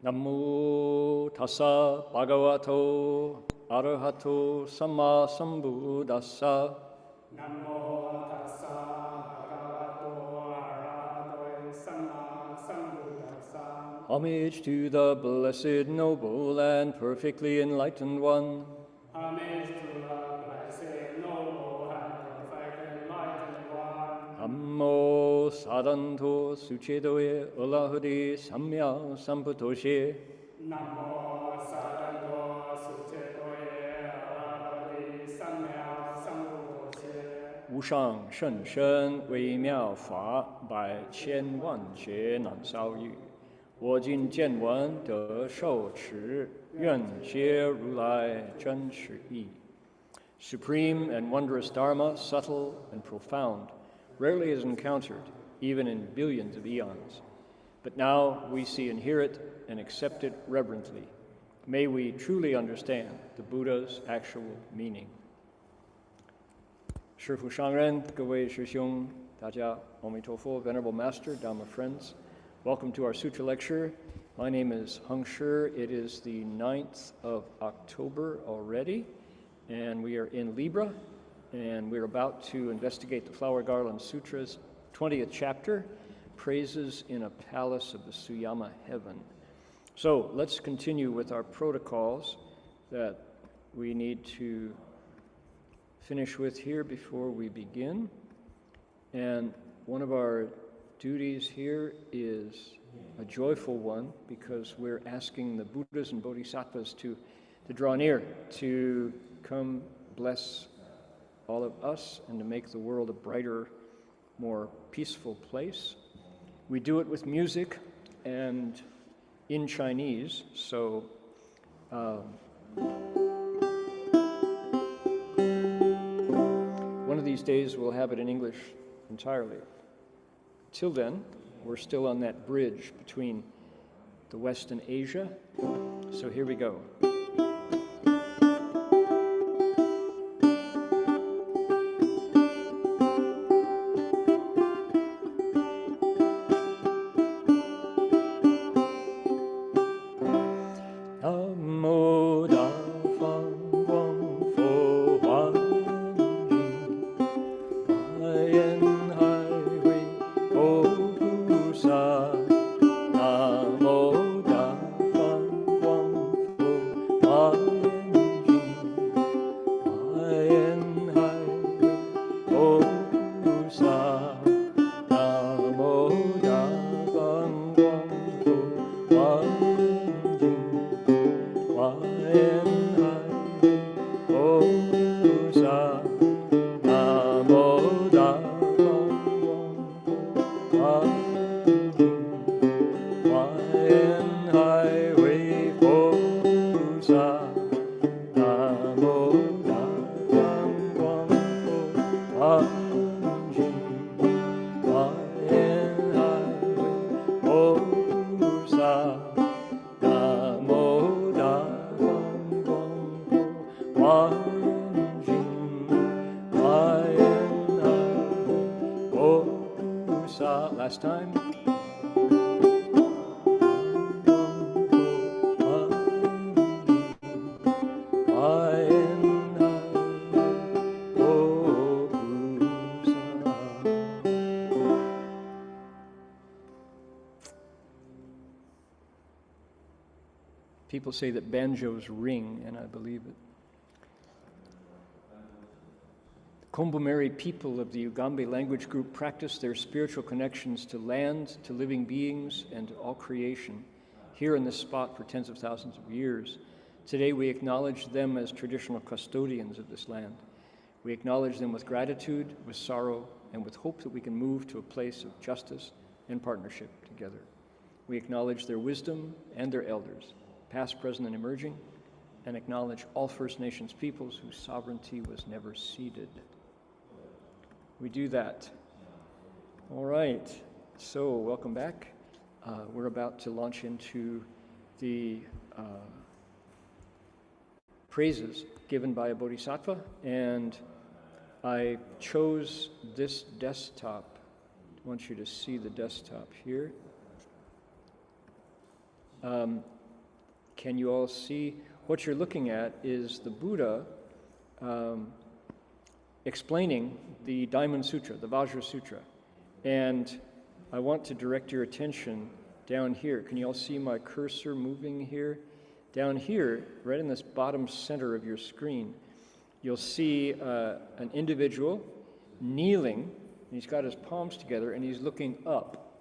Namo tassa bhagavato arahato samma sambuddhassa. Namo tassa bhagavato arahato samma sambuddhassa. Homage to the blessed, noble, and perfectly enlightened one. Homage to the blessed, noble, and perfectly enlightened one. Namo sadanto suchedoye ulahudi samya samputoshe. Namo sadanto suchetoye arahati samya sambuddhase. 无上甚深微妙法，百千万劫难遭遇。我今见闻得受持，愿解如来真实义。Supreme and wondrous Dharma, subtle and profound, rarely is encountered, even in billions of eons. But now we see and hear it and accept it reverently. May we truly understand the Buddha's actual meaning. 师父上人，各位师兄，大家阿弥陀佛, Venerable Master, Dharma friends. Welcome to our Sutra lecture. My name is Heng. It is the 9th of October already, and we are in Libra, and we're about to investigate the Flower Garland Sutra's 20th chapter, Praises in a Palace of the Suyama Heaven. So let's continue with our protocols that we need to finish with here before we begin. And one of our duties here is a joyful one, because we're asking the Buddhas and Bodhisattvas to draw near, to come bless all of us and to make the world a brighter, more peaceful place. We do it with music and in Chinese, so one of these days we'll have it in English entirely. Till then, we're still on that bridge between the West and Asia, so here we go. Last time. People say that banjos ring, and I believe it. Kumbumeri people of the Ugambi language group practice their spiritual connections to land, to living beings, and to all creation here in this spot for tens of thousands of years. Today we acknowledge them as traditional custodians of this land. We acknowledge them with gratitude, with sorrow, and with hope that we can move to a place of justice and partnership together. We acknowledge their wisdom and their elders, past, present, and emerging, and acknowledge all First Nations peoples whose sovereignty was never ceded. We do that. All right, so welcome back. We're about to launch into the praises given by a Bodhisattva, and I chose this desktop. I want you to see the desktop here. can you all see? What you're looking at is the Buddha explaining the Diamond Sutra, the Vajra Sutra. And I want to direct your attention down here. Can you all see my cursor moving here? Down here, right in this bottom center of your screen, you'll see an individual kneeling. He's got his palms together and he's looking up,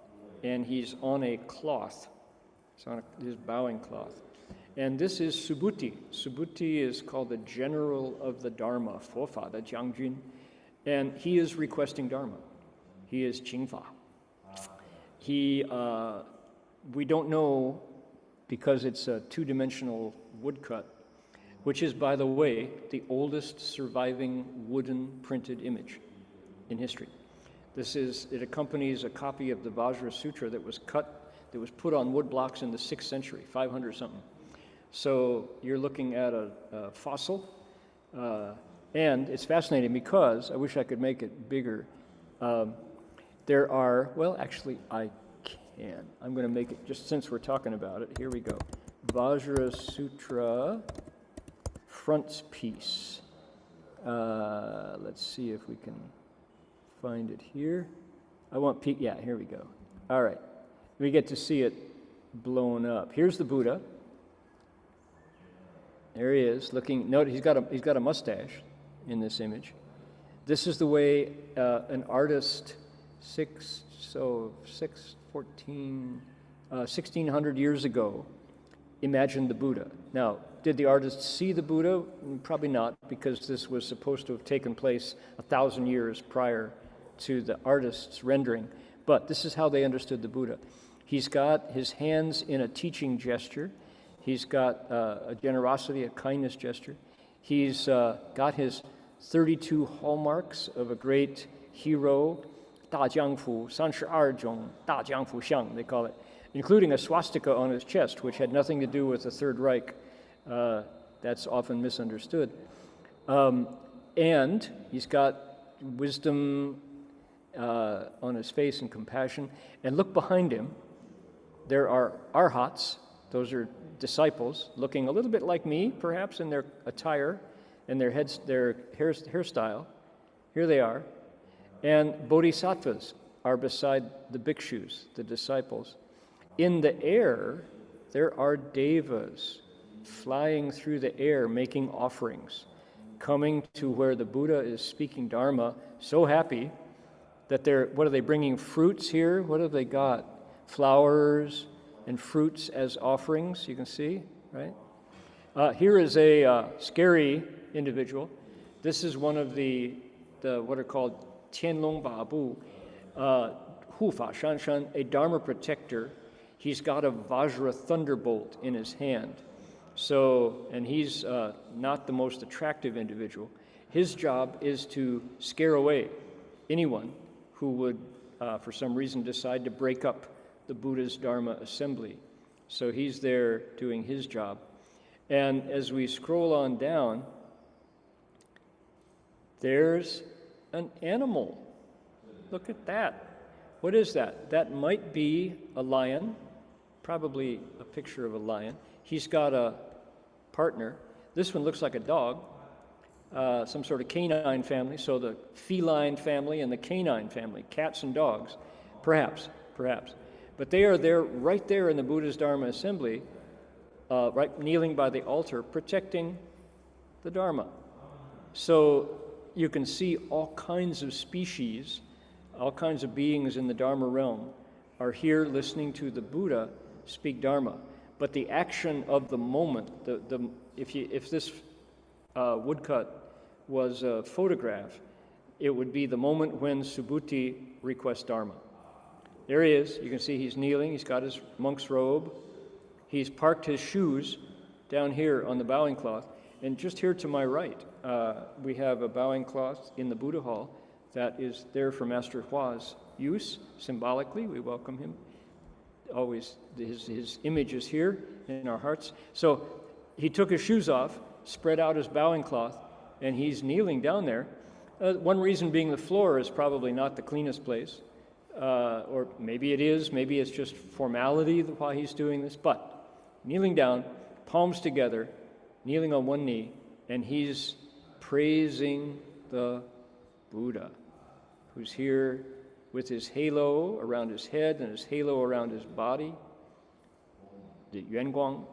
and he's on a cloth. It's on his bowing cloth. And this is Subhuti. Subhuti is called the general of the Dharma, Fofa, the Jiangjun, and he is requesting Dharma. He is Qingfa. We don't know, because it's a two-dimensional woodcut, which is, by the way, the oldest surviving wooden printed image in history. It accompanies a copy of the Vajra Sutra that was put on wood blocks in the 6th century, 500 something. So you're looking at a fossil, and it's fascinating because, I wish I could make it bigger, there are, well, actually I can. I'm going to make it, just since we're talking about it, here we go. Vajra Sutra frontispiece. Let's see if we can find it here. Yeah, here we go. All right, we get to see it blown up. Here's the Buddha. There he is, looking. Note he's got a mustache in this image. This is the way an artist 1600 years ago imagined the Buddha. Now, did the artist see the Buddha? Probably not, because this was supposed to have taken place 1,000 years prior to the artist's rendering. But this is how they understood the Buddha. He's got his hands in a teaching gesture. He's got a generosity, a kindness gesture. He's got his 32 hallmarks of a great hero, 大江湖, 32种大江湖相, they call it, including a swastika on his chest, which had nothing to do with the Third Reich. That's often misunderstood. And he's got wisdom on his face and compassion. And look behind him. There are arhats. Those are disciples, looking a little bit like me, perhaps, in their attire and their hairstyle. Here they are. And bodhisattvas are beside the bhikshus, the disciples. In the air, there are devas flying through the air, making offerings, coming to where the Buddha is speaking Dharma, so happy that what are they bringing? Fruits here? What have they got? Flowers and fruits as offerings, you can see, right? Here is a scary individual. This is one of the what are called Tianlong Babu, Hu Fa Shan Shan, a Dharma protector. He's got a Vajra thunderbolt in his hand. So, and he's not the most attractive individual. His job is to scare away anyone who would, for some reason, decide to break up the Buddha's Dharma assembly. So he's there doing his job. And as we scroll on down, there's an animal. Look at that. What is that? That might be a lion, probably a picture of a lion. He's got a partner. This one looks like a dog, some sort of canine family. So the feline family and the canine family, cats and dogs, perhaps. But they are there, right there in the Buddha's Dharma assembly, right kneeling by the altar, protecting the Dharma. So you can see all kinds of species, all kinds of beings in the Dharma realm are here listening to the Buddha speak Dharma. But the action of the moment, if this woodcut was a photograph, it would be the moment when Subhuti requests Dharma. There he is. You can see he's kneeling. He's got his monk's robe. He's parked his shoes down here on the bowing cloth. And just here to my right, we have a bowing cloth in the Buddha Hall that is there for Master Hua's use. Symbolically, we welcome him. Always, his image is here in our hearts. So he took his shoes off, spread out his bowing cloth, and he's kneeling down there. One reason being the floor is probably not the cleanest place. Or maybe it is, maybe it's just formality why he's doing this, but kneeling down, palms together, kneeling on one knee, and he's praising the Buddha, who's here with his halo around his head and his halo around his body, the Yuanguang,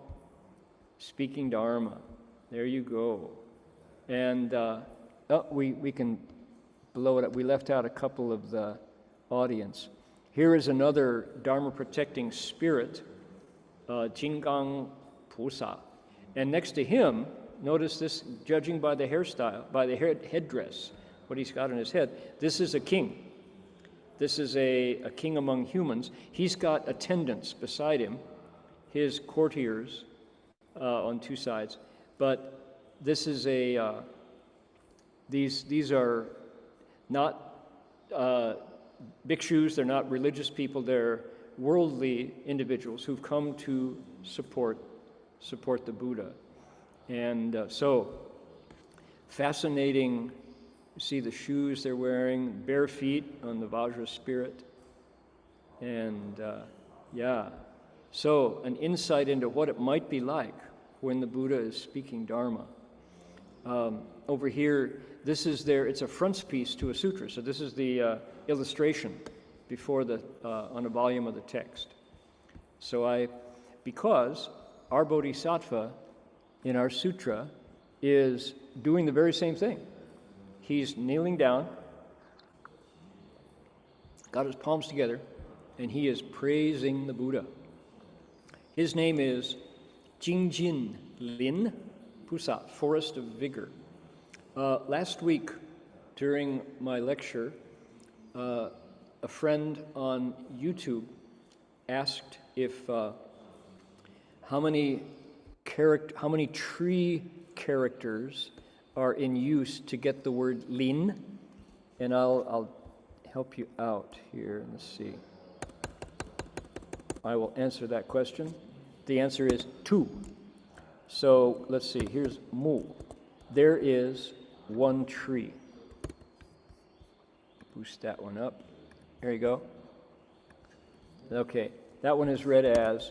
speaking Dharma. There you go. And we can blow it up. We left out a couple of the audience. Here is another Dharma-protecting spirit, Jinggang Pusa. And next to him, notice this, judging by the hairstyle, by the headdress, what he's got on his head, this is a king. This is a king among humans. He's got attendants beside him, his courtiers on two sides. But this is these are not bhikshus, they're not religious people, they're worldly individuals who've come to support the Buddha. And so, fascinating. You see the shoes they're wearing, bare feet on the Vajra spirit. And so an insight into what it might be like when the Buddha is speaking Dharma. Over here, this is it's a frontispiece to a sutra. So this is the illustration before on a volume of the text. So because our Bodhisattva in our sutra is doing the very same thing. He's kneeling down, got his palms together, and he is praising the Buddha. His name is Jingjin Lin Pusa, Forest of Vigor. Last week, during my lecture, a friend on YouTube asked if how many tree characters are in use to get the word lin, and I'll help you out here. Let's see. I will answer that question. The answer is 2. So let's see. Here's mu. There is one tree. Boost that one up. There you go. Okay, that one is read as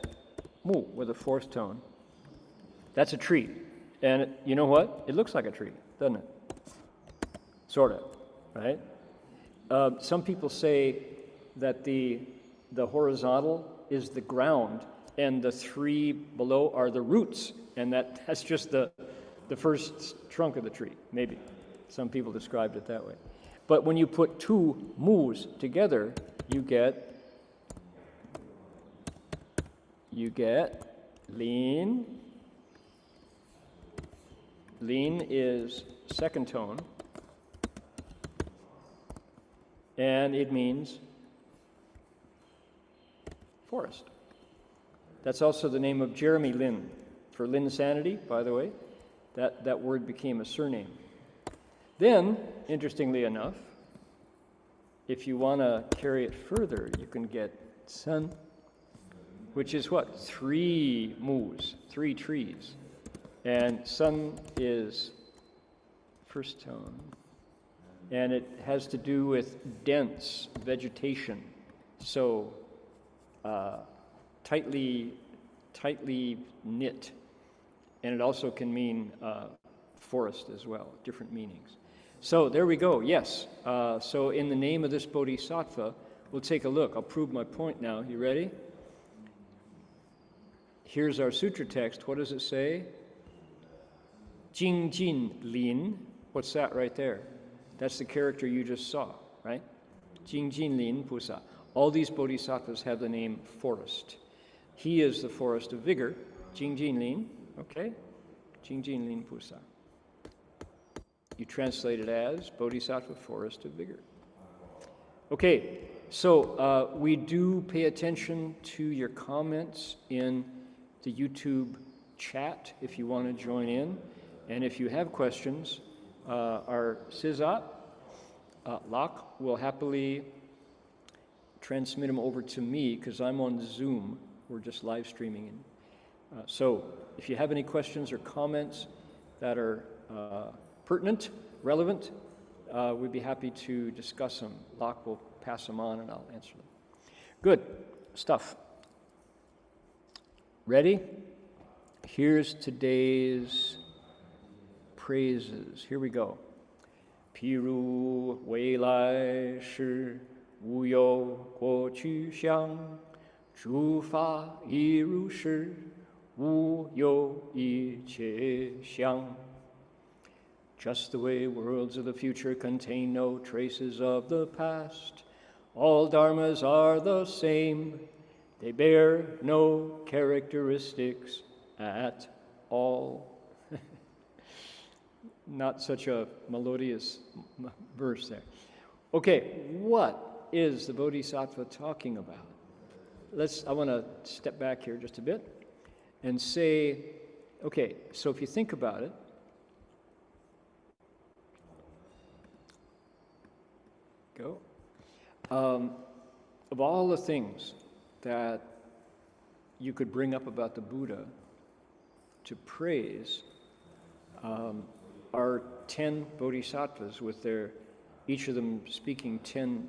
mu with a fourth tone. That's a tree. And you know what? It looks like a tree, doesn't it? Sort of, right? Some people say that the horizontal is the ground and the 3 below are the roots, and that's just the first trunk of the tree, maybe. Some people described it that way. But when you put 2 mus together, you get lin. Lin is second tone, and it means forest. That's also the name of Jeremy Lin. For Lin Sanity, by the way, that word became a surname. Then, interestingly enough, if you want to carry it further, you can get sun, which is what? 3 mus, 3 trees. And sun is first tone. And it has to do with dense vegetation. So tightly knit. And it also can mean forest as well, different meanings. So there we go, yes. So in the name of this Bodhisattva, we'll take a look. I'll prove my point now. You ready? Here's our sutra text. What does it say? Jingjin Lin. What's that right there? That's the character you just saw, right? Jingjin Lin Pusa. All these bodhisattvas have the name forest. He is the forest of vigor. Jingjin Lin, okay? Jingjin Lin Pusa. You translate it as Bodhisattva Forest of Vigor. Okay, so we do pay attention to your comments in the YouTube chat if you want to join in. And if you have questions, our Sizat, Lak, will happily transmit them over to me because I'm on Zoom. We're just live streaming. So if you have any questions or comments that are pertinent, relevant, we'd be happy to discuss them. Lak will pass them on and I'll answer them. Good stuff. Ready? Here's today's praises. Here we go. 譬如未来时，无有过去相，诸法亦如是，无有一切相。Just the way worlds of the future contain no traces of the past, all dharmas are the same. They bear no characteristics at all. Not such a melodious verse there. Okay, what is the Bodhisattva talking about? I want to step back here just a bit and say, okay, so if you think about it, of all the things that you could bring up about the Buddha to praise, are 10 bodhisattvas with each of them singing 10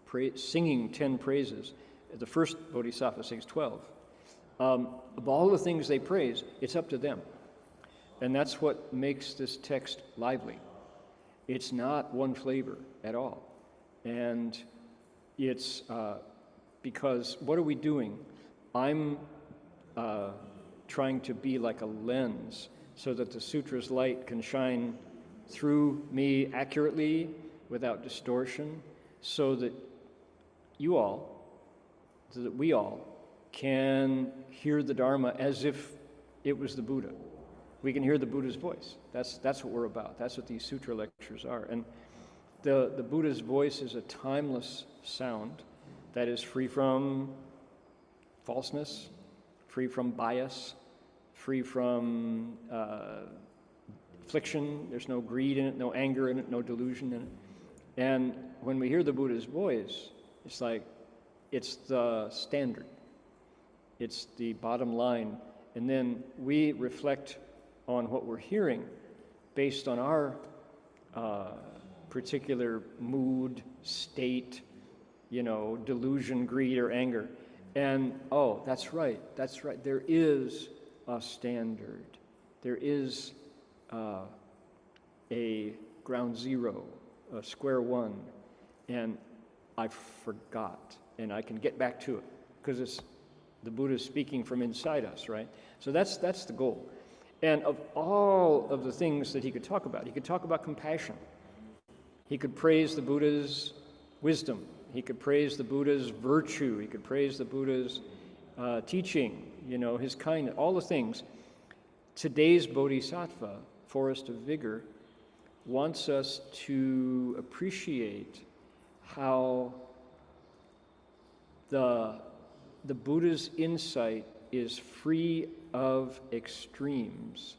praises. The first bodhisattva sings 12. Of all the things they praise, it's up to them. And that's what makes this text lively. It's not one flavor at all. And it's because what are we doing? I'm trying to be like a lens so that the sutra's light can shine through me accurately without distortion, so that we all can hear the Dharma as if it was the Buddha. We can hear the Buddha's voice. That's what we're about. That's what these sutra lectures are. And the Buddha's voice is a timeless sound that is free from falseness, free from bias, free from affliction. There's no greed in it, no anger in it, no delusion in it. And when we hear the Buddha's voice, it's like it's the standard. It's the bottom line. And then we reflect on what we're hearing based on our particular mood, state, delusion, greed, or anger. And, oh, that's right. There is a standard. There is a ground zero, a square one, and I forgot, and I can get back to it, because it's the Buddha speaking from inside us, right? So that's the goal. And of all of the things that he could talk about compassion. He could praise the Buddha's wisdom. He could praise the Buddha's virtue. He could praise the Buddha's teaching, his kindness, all the things. Today's Bodhisattva, Forest of Vigor, wants us to appreciate how the Buddha's insight is free of extremes.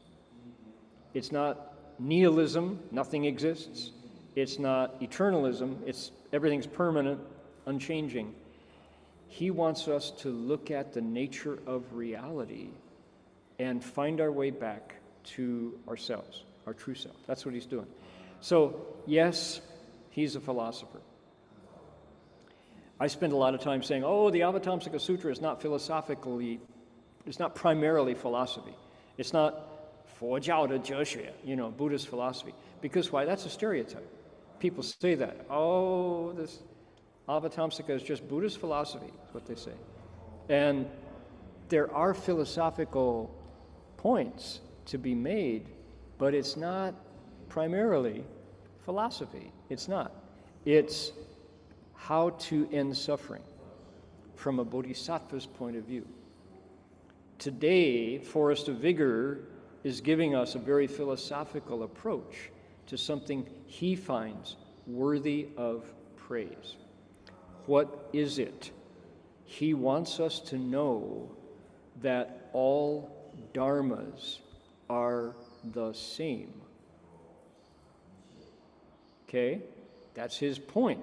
It's not nihilism, nothing exists. It's not eternalism, everything's permanent, unchanging. He wants us to look at the nature of reality and find our way back to ourselves, our true self. That's what he's doing. So, yes, he's a philosopher. I spend a lot of time saying, the Avatamsaka Sutra is not it's not primarily philosophy. It's not 佛教的哲学, Buddhist philosophy. Because why? That's a stereotype. People say that. This Avatamsaka is just Buddhist philosophy, is what they say. And there are philosophical points to be made, but it's not primarily philosophy. It's not. It's how to end suffering from a bodhisattva's point of view. Today, Forest of Vigor is giving us a very philosophical approach to something he finds worthy of praise. What is it? He wants us to know that all dharmas are the same. Okay? That's his point.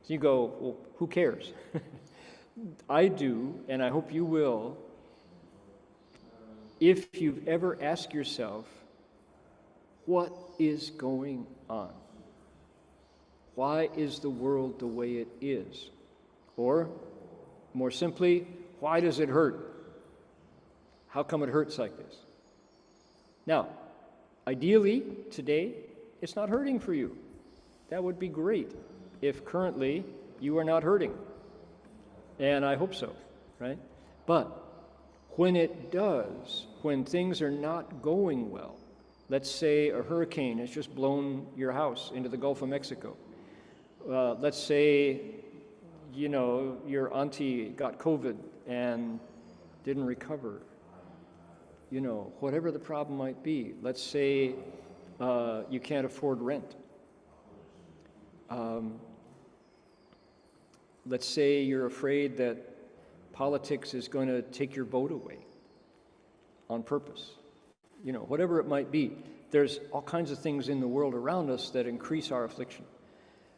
So you go, well, who cares? I do, and I hope you will. If you've ever asked yourself, what is going on? Why is the world the way it is? Or, more simply, why does it hurt? How come it hurts like this? Now, ideally, today, it's not hurting for you. That would be great if currently you are not hurting. And I hope so, right? But when it does, when things are not going well, let's say a hurricane has just blown your house into the Gulf of Mexico. Let's say, your auntie got COVID and didn't recover. Whatever the problem might be. Let's say you can't afford rent. Let's say you're afraid that politics is going to take your vote away on purpose. Whatever it might be. There's all kinds of things in the world around us that increase our affliction.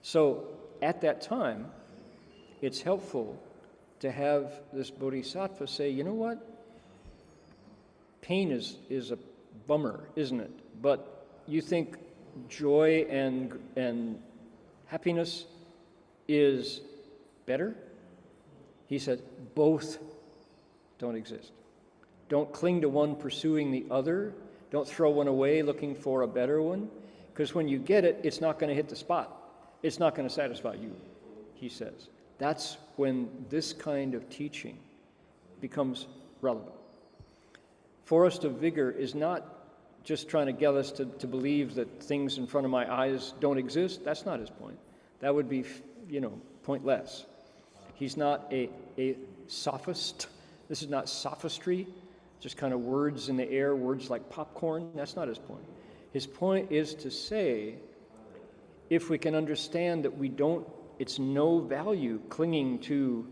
So at that time, it's helpful to have this Bodhisattva say, you know what? Pain is a bummer, isn't it? But you think joy and happiness is better? He said, both don't exist. Don't cling to one pursuing the other. Don't throw one away looking for a better one. Because when you get it, it's not going to hit the spot. It's not going to satisfy you, he says. That's when this kind of teaching becomes relevant. Forest of Vigor is not just trying to get us to believe that things in front of my eyes don't exist. That's not his point. That would be, pointless. He's not a sophist. This is not sophistry, just kind of words in the air, words like popcorn. That's not his point. His point is to say, if we can understand that it's no value clinging to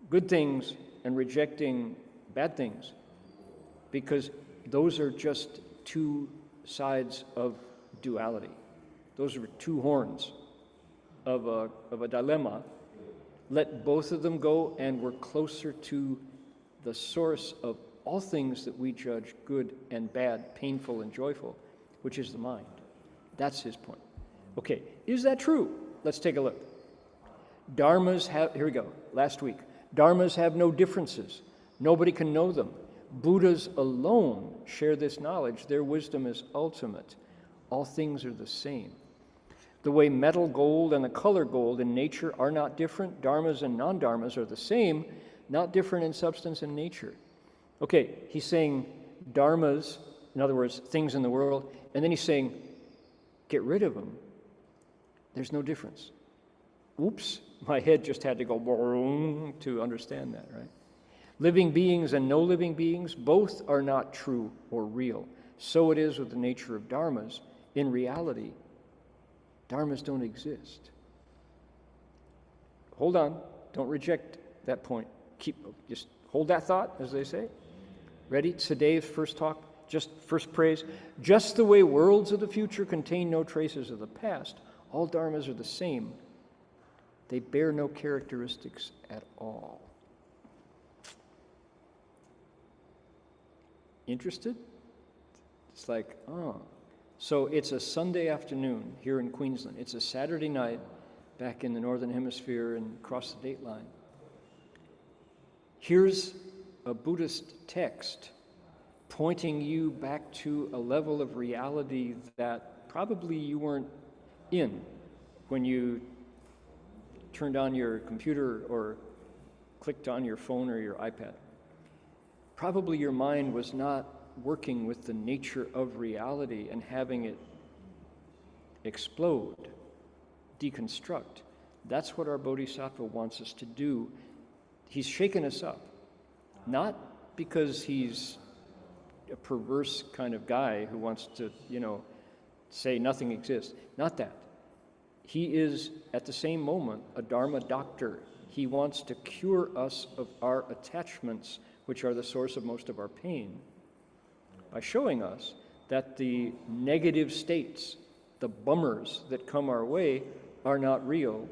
good things and rejecting bad things, because those are just two sides of duality. Those are two horns of a dilemma. Let both of them go, and we're closer to the source of all things that we judge good and bad, painful and joyful, which is the mind. That's his point. Okay, is that true? Let's take a look. Here we go, last week. Dharmas have no differences. Nobody can know them. Buddhas alone share this knowledge. Their wisdom is ultimate. All things are the same. The way metal gold and the color gold in nature are not different, dharmas and non-dharmas are the same, not different in substance and nature. Okay, he's saying dharmas, in other words, things in the world, and then he's saying, get rid of them. There's no difference. Oops, my head just had to go boom to understand that, right? Living beings and no living beings, both are not true or real. So it is with the nature of dharmas. In reality, dharmas don't exist. Hold on, don't reject that point. Just hold that thought, as they say. Ready? Today's first talk, just first praise. Just the way worlds of the future contain no traces of the past, all dharmas are the same. They bear no characteristics at all. Interested? It's like, So it's a Sunday afternoon here in Queensland. It's a Saturday night back in the Northern Hemisphere and across the date line. Here's a Buddhist text pointing you back to a level of reality that probably you weren't in when you turned on your computer or clicked on your phone or your iPad. Probably your mind was not working with the nature of reality and having it explode, deconstruct. That's what our Bodhisattva wants us to do. He's shaken us up, not because he's a perverse kind of guy who wants to, say nothing exists. Not that. He is, at the same moment, a Dharma doctor. He wants to cure us of our attachments, which are the source of most of our pain, by showing us that the negative states, the bummers that come our way, are not real,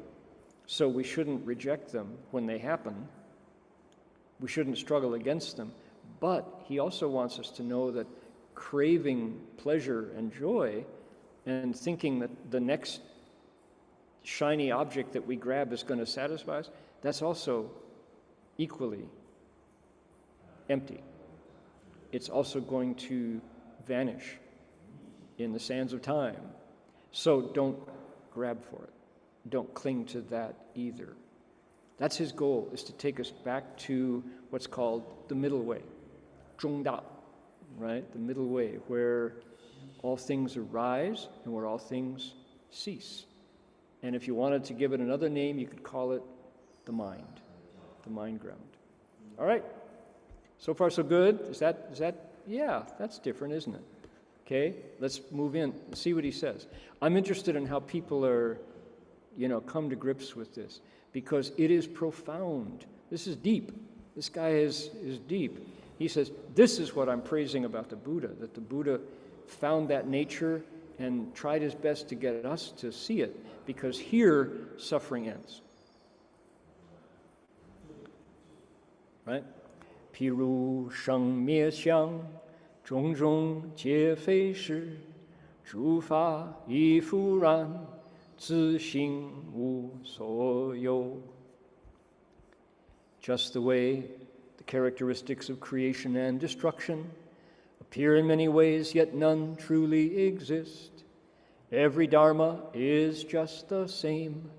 so we shouldn't reject them when they happen. We shouldn't struggle against them. But he also wants us to know that craving pleasure and joy and thinking that the next shiny object that we grab is going to satisfy us, that's also equally empty. It's also going to vanish in the sands of time. So don't grab for it. Don't cling to that either. That's his goal, is to take us back to what's called the middle way, 中道, right? The middle way, where all things arise and where all things cease. And if you wanted to give it another name, you could call it the mind ground. All right, so far so good. Is that, yeah, that's different, isn't it? Okay, let's move in and see what he says. I'm interested in how people are, come to grips with this, because it is profound. This is deep. This guy is deep. He says, this is what I'm praising about the Buddha, that the Buddha found that nature and tried his best to get us to see it, because here suffering ends. Right? 譬如生灭相，种种皆非实，诸法亦复然，自性无所有。 Just the way the characteristics of creation and destruction appear in many ways, yet none truly exist. Every Dharma is just the same.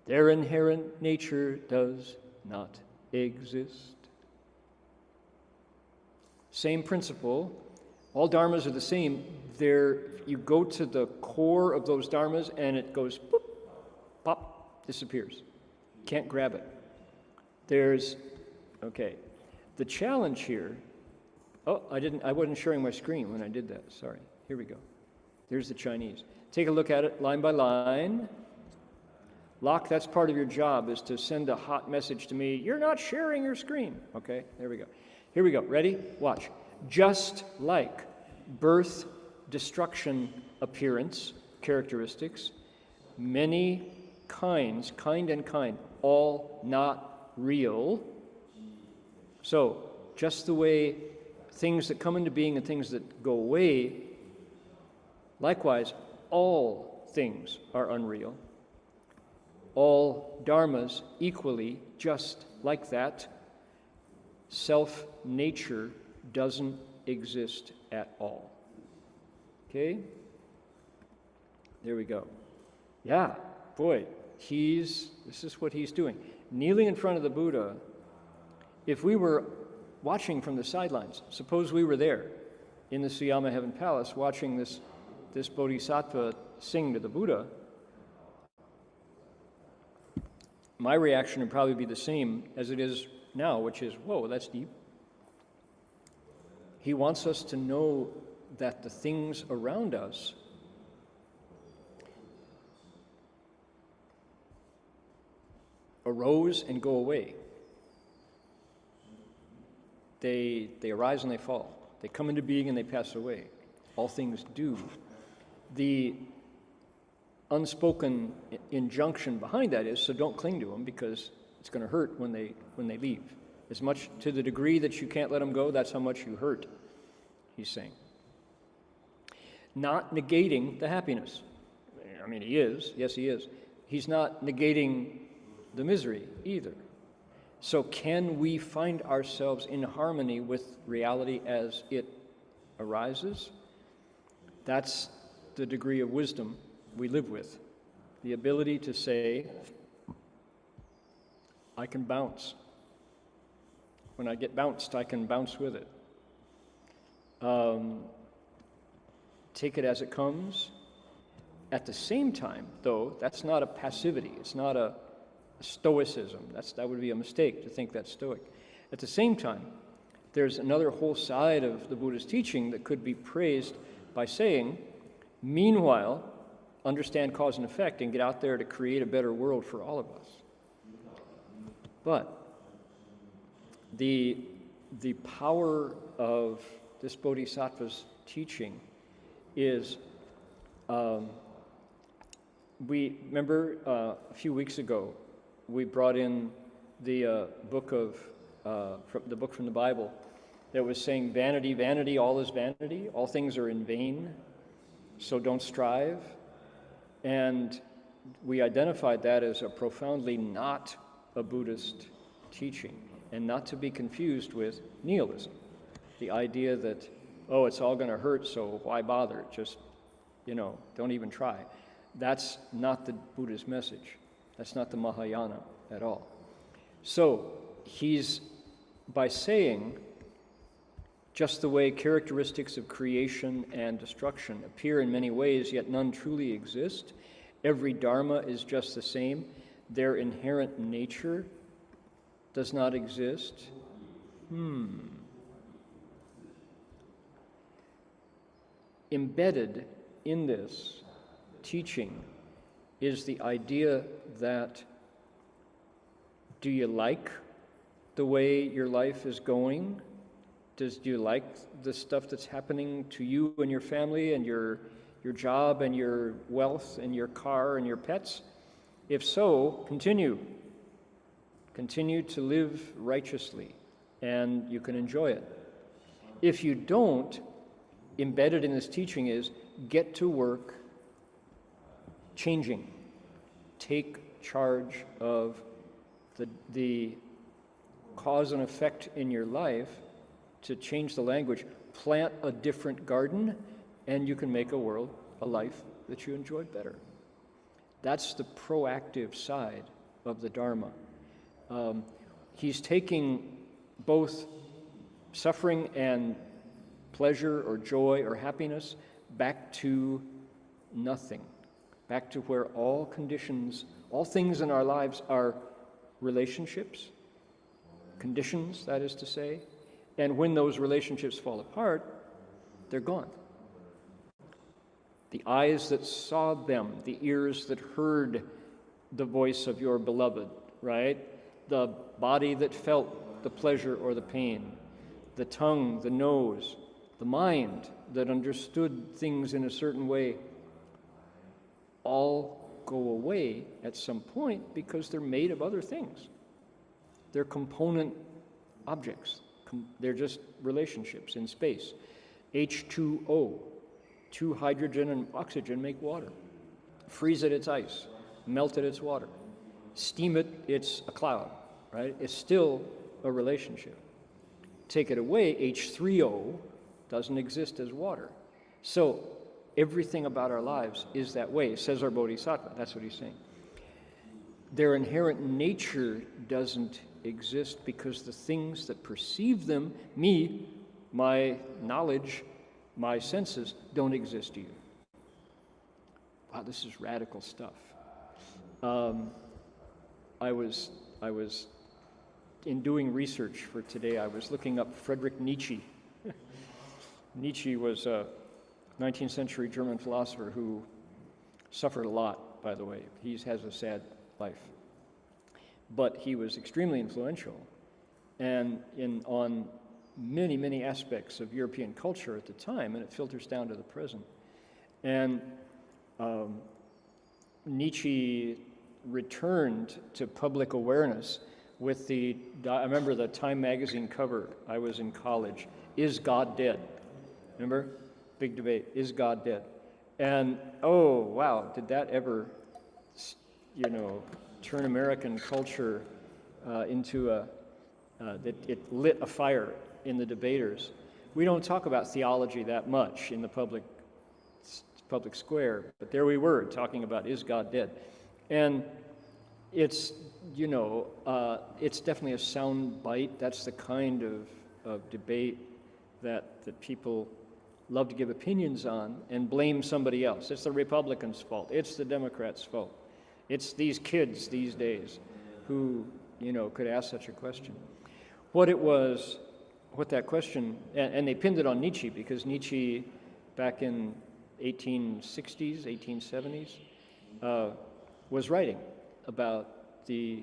Their inherent nature does not exist. Same principle. All dharmas are the same. You go to the core of those dharmas and it goes boop, pop, disappears. Can't grab it. Okay. The challenge here, I wasn't sharing my screen when I did that. Sorry. Here we go. There's the Chinese. Take a look at it line by line. Locke, that's part of your job, is to send a hot message to me. You're not sharing your screen. Okay, there we go. Here we go. Ready? Watch. Just like birth, destruction, appearance, characteristics, many kinds, kind and kind, all not real. So, just the way things that come into being and things that go away, likewise, all things are unreal. All dharmas equally, just like that. Self-nature doesn't exist at all. Okay? There we go. Yeah, boy, this is what he's doing. Kneeling in front of the Buddha, if we were watching from the sidelines, suppose we were there in the Suyama Heaven Palace watching this Bodhisattva sing to the Buddha, my reaction would probably be the same as it is now, which is, whoa, that's deep. He wants us to know that the things around us arose and go away. They arise and they fall. They come into being and they pass away. All things do. The unspoken injunction behind that is, so don't cling to them, because it's going to hurt when they leave. As much to the degree that you can't let them go, that's how much you hurt, he's saying. Not negating the happiness. I mean, he is. Yes, he is. He's not negating the misery either. So can we find ourselves in harmony with reality as it arises? That's the degree of wisdom we live with. The ability to say, I can bounce. When I get bounced, I can bounce with it. Take it as it comes. At the same time, though, that's not a passivity. It's not a stoicism. That would be a mistake to think that's stoic. At the same time, there's another whole side of the Buddha's teaching that could be praised by saying, meanwhile, understand cause and effect and get out there to create a better world for all of us. But the power of this Bodhisattva's teaching is, we remember a few weeks ago, we brought in the book from the Bible that was saying, vanity, vanity, all is vanity, all things are in vain, so don't strive. And we identified that as a profoundly not a Buddhist teaching, and not to be confused with nihilism, the idea that oh, it's all going to hurt, so why bother? Just, don't even try. That's not the Buddha's message. That's not the Mahayana at all. So he's, by saying, just the way characteristics of creation and destruction appear in many ways, yet none truly exist, every dharma is just the same, their inherent nature does not exist. Embedded in this teaching is the idea that, do you like the way your life is going? Do you like the stuff that's happening to you and your family and your job and your wealth and your car and your pets? If so, continue. Continue to live righteously, and you can enjoy it. If you don't, embedded in this teaching is, get to work changing. Take charge of the cause and effect in your life, to change the language. Plant a different garden, and you can make a life that you enjoy better. That's the proactive side of the Dharma. He's taking both suffering and pleasure or joy or happiness back to nothing, back to where all conditions, all things in our lives are relationships, conditions, that is to say, and when those relationships fall apart, they're gone. The eyes that saw them, the ears that heard the voice of your beloved, right? The body that felt the pleasure or the pain, the tongue, the nose, the mind that understood things in a certain way, all go away at some point because they're made of other things. They're component objects. They're just relationships in space. H2O, 2 hydrogen and oxygen make water. Freeze it, it's ice. Melt it, it's water. Steam it, it's a cloud, right? It's still a relationship. Take it away, H3O doesn't exist as water. So everything about our lives is that way, says our Bodhisattva. That's what he's saying. Their inherent nature doesn't exist because the things that perceive them, me, my knowledge, my senses, don't exist to you. Wow, this is radical stuff. I was in doing research for today, I was looking up Friedrich Nietzsche. Nietzsche was a 19th century German philosopher who suffered a lot, by the way. He has a sad life. But he was extremely influential and on many, many aspects of European culture at the time, and it filters down to the present. And Nietzsche returned to public awareness with I remember the Time magazine cover, I was in college, "Is God Dead?" Remember? Big debate, is God dead? And oh, wow, did that ever, turn American culture into it lit a fire in the debaters. We don't talk about theology that much in the public square, but there we were talking about, is God dead? And it's, it's definitely a sound bite. That's the kind of debate that people love to give opinions on and blame somebody else. It's the Republicans' fault. It's the Democrats' fault. It's these kids these days who, could ask such a question. What that question, and they pinned it on Nietzsche because Nietzsche, back in 1860s, 1870s, was writing about the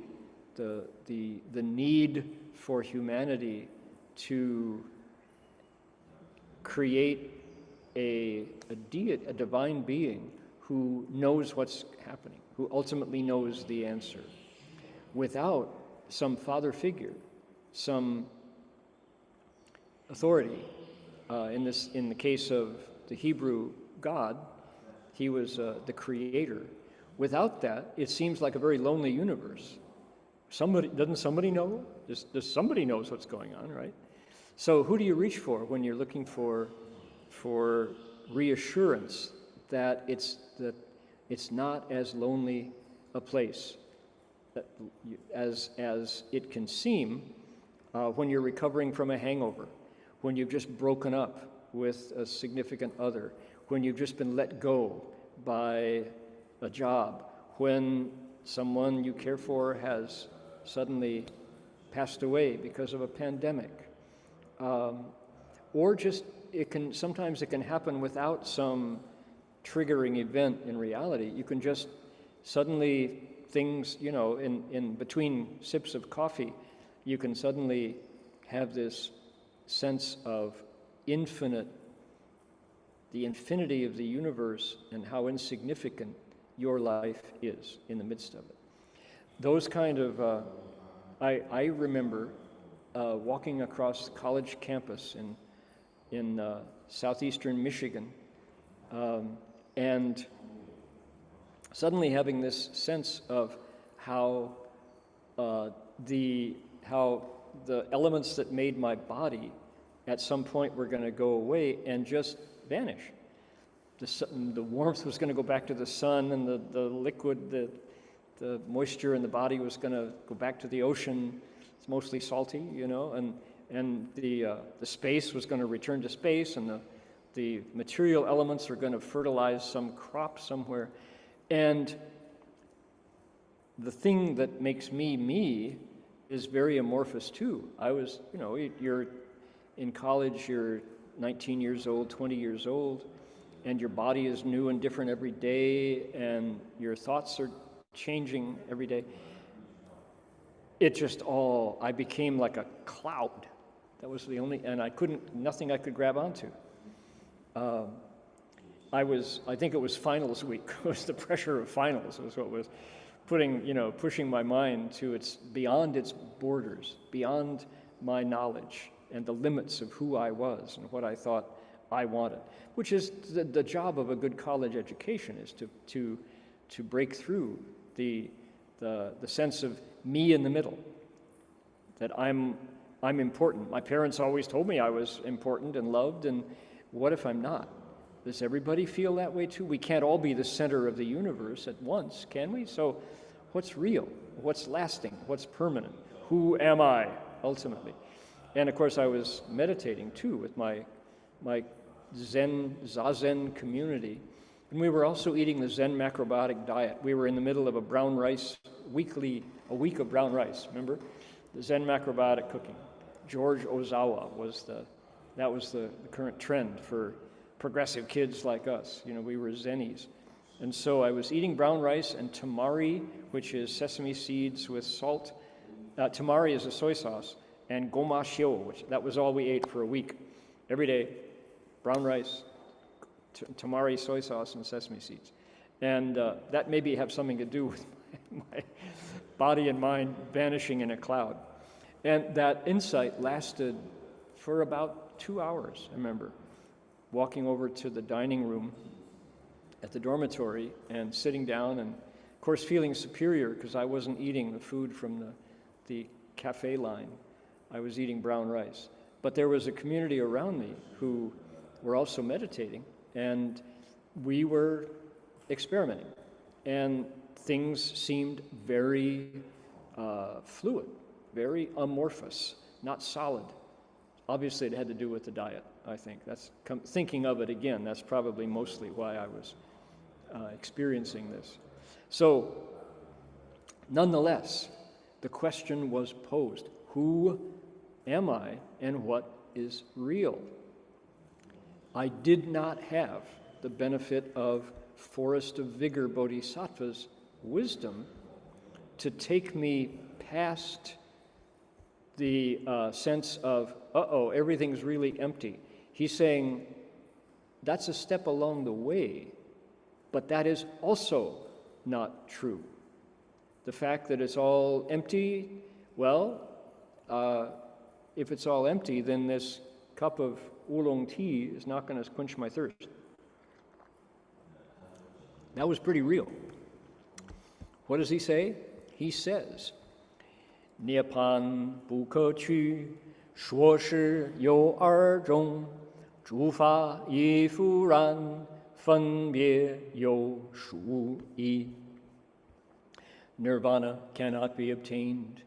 need for humanity to create a divine being who knows what's happening, who ultimately knows the answer, without some father figure, some authority. In the case of the Hebrew God, he was the creator. Without that, it seems like a very lonely universe. Doesn't somebody know? Does somebody knows what's going on, right? So who do you reach for when you're looking for for reassurance that it's not as lonely a place as it can seem when you're recovering from a hangover, when you've just broken up with a significant other, when you've just been let go by a job, when someone you care for has suddenly passed away because of a pandemic, or just sometimes it can happen without some triggering event in reality. You can just suddenly things, in between sips of coffee, you can suddenly have this sense of the infinity of the universe and how insignificant your life is in the midst of it. Those kind of, I remember walking across the college campus in southeastern Michigan, and suddenly having this sense of how the elements that made my body at some point were going to go away and just vanish. The warmth was going to go back to the sun, and the liquid, the moisture in the body was going to go back to the ocean. It's mostly salty, and the space was going to return to space, and the material elements are going to fertilize some crop somewhere. And the thing that makes me is very amorphous too. I was, you're in college, you're 19 years old, 20 years old, and your body is new and different every day, and your thoughts are changing every day. I became like a cloud. That was the only, and nothing I could grab onto. I think it was finals week. It was the pressure of finals was what was pushing my mind to beyond its borders, beyond my knowledge and the limits of who I was and what I thought I wanted, which is the job of a good college education, is to break through the sense of me in the middle, that I'm important. My parents always told me I was important and loved, and what if I'm not? Does everybody feel that way too? We can't all be the center of the universe at once, can we? So what's real? What's lasting? What's permanent? Who am I, ultimately? And of course, I was meditating too with my Zazen community. And we were also eating the Zen macrobiotic diet. We were in the middle of a week of brown rice, remember? The Zen macrobiotic cooking. George Ozawa was the current trend for progressive kids like us. We were Zennies. And so I was eating brown rice and tamari, which is sesame seeds with salt. Tamari is a soy sauce, and goma shio, that was all we ate for a week. Every day, brown rice, tamari soy sauce, and sesame seeds. And that maybe have something to do with my body and mind vanishing in a cloud. And that insight lasted for about 2 hours, I remember. Walking over to the dining room at the dormitory and sitting down, and of course feeling superior because I wasn't eating the food from the cafe line. I was eating brown rice. But there was a community around me who were also meditating, and we were experimenting. And things seemed very fluid, very amorphous, not solid. Obviously, it had to do with the diet, I think. Thinking of it again, that's probably mostly why I was experiencing this. So, nonetheless, the question was posed: who am I and what is real? I did not have the benefit of Forest of Vigor Bodhisattva's wisdom to take me past the sense of, everything's really empty. He's saying that's a step along the way, but that is also not true. The fact that it's all empty, well, if it's all empty, then this cup of oolong tea is not going to quench my thirst. That was pretty real. What does he say? He says, 涅槃不可去，说是有二种，诸法亦复然，分别有殊异. Nirvana cannot be obtained,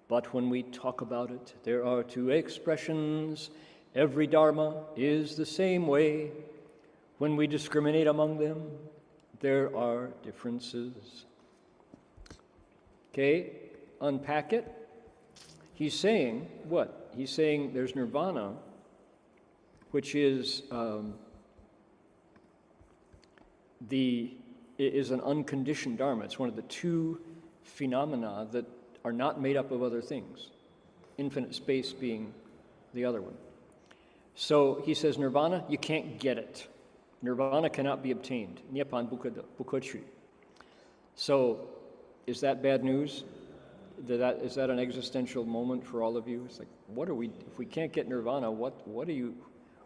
but when we talk about it, there are two expressions. Every Dharma is the same way. When we discriminate among them, there are differences. Okay, unpack it. He's saying what? He's saying there's Nirvana, which is is an unconditioned Dharma. It's one of the two phenomena that are not made up of other things, infinite space being the other one. So he says Nirvana, you can't get it. Nirvana cannot be obtained. Nyepan bukochu. So is that bad news? Is that an existential moment for all of you? It's like, what are we, if we can't get Nirvana, what are you,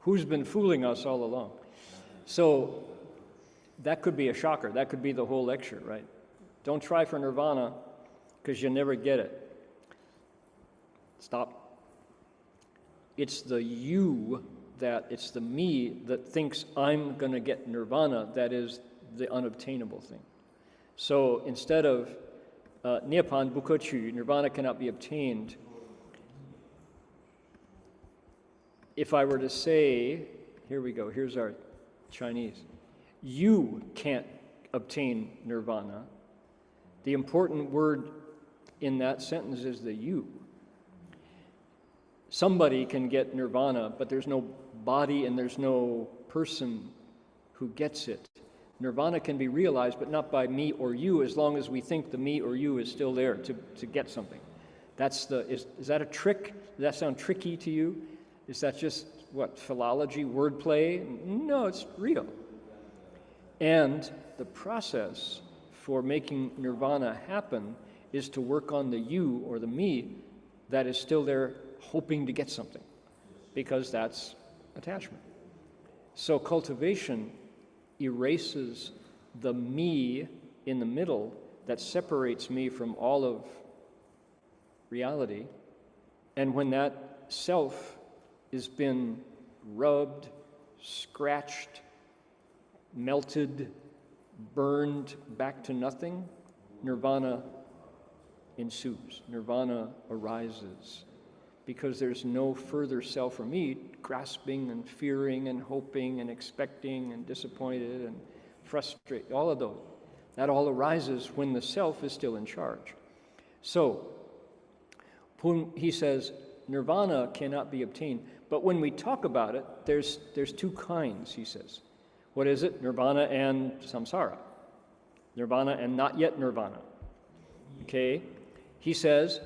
who's been fooling us all along? So that could be a shocker. That could be the whole lecture, right? Don't try for Nirvana because you never get it. Stop. It's the you it's the me that thinks I'm going to get Nirvana that is the unobtainable thing. So instead of Nyepan bukochu, Nirvana cannot be obtained. If I were to say, here we go, here's our Chinese. You can't obtain Nirvana. The important word in that sentence is the you. Somebody can get Nirvana, but there's no body and there's no person who gets it. Nirvana can be realized, but not by me or you, as long as we think the me or you is still there to get something. Is that a trick? Does that sound tricky to you? Is that just, philology, wordplay? No, it's real. And the process for making Nirvana happen is to work on the you or the me that is still there hoping to get something, because that's attachment. So cultivation erases the me in the middle that separates me from all of reality. And when that self has been rubbed, scratched, melted, burned back to nothing, Nirvana ensues. Nirvana arises. Because there's no further self or me grasping and fearing and hoping and expecting and disappointed and frustrated, all of those. That all arises when the self is still in charge. So, when he says Nirvana cannot be obtained, but when we talk about it, there's two kinds, he says. What is it? Nirvana and samsara. Nirvana and not yet Nirvana. Okay? He says,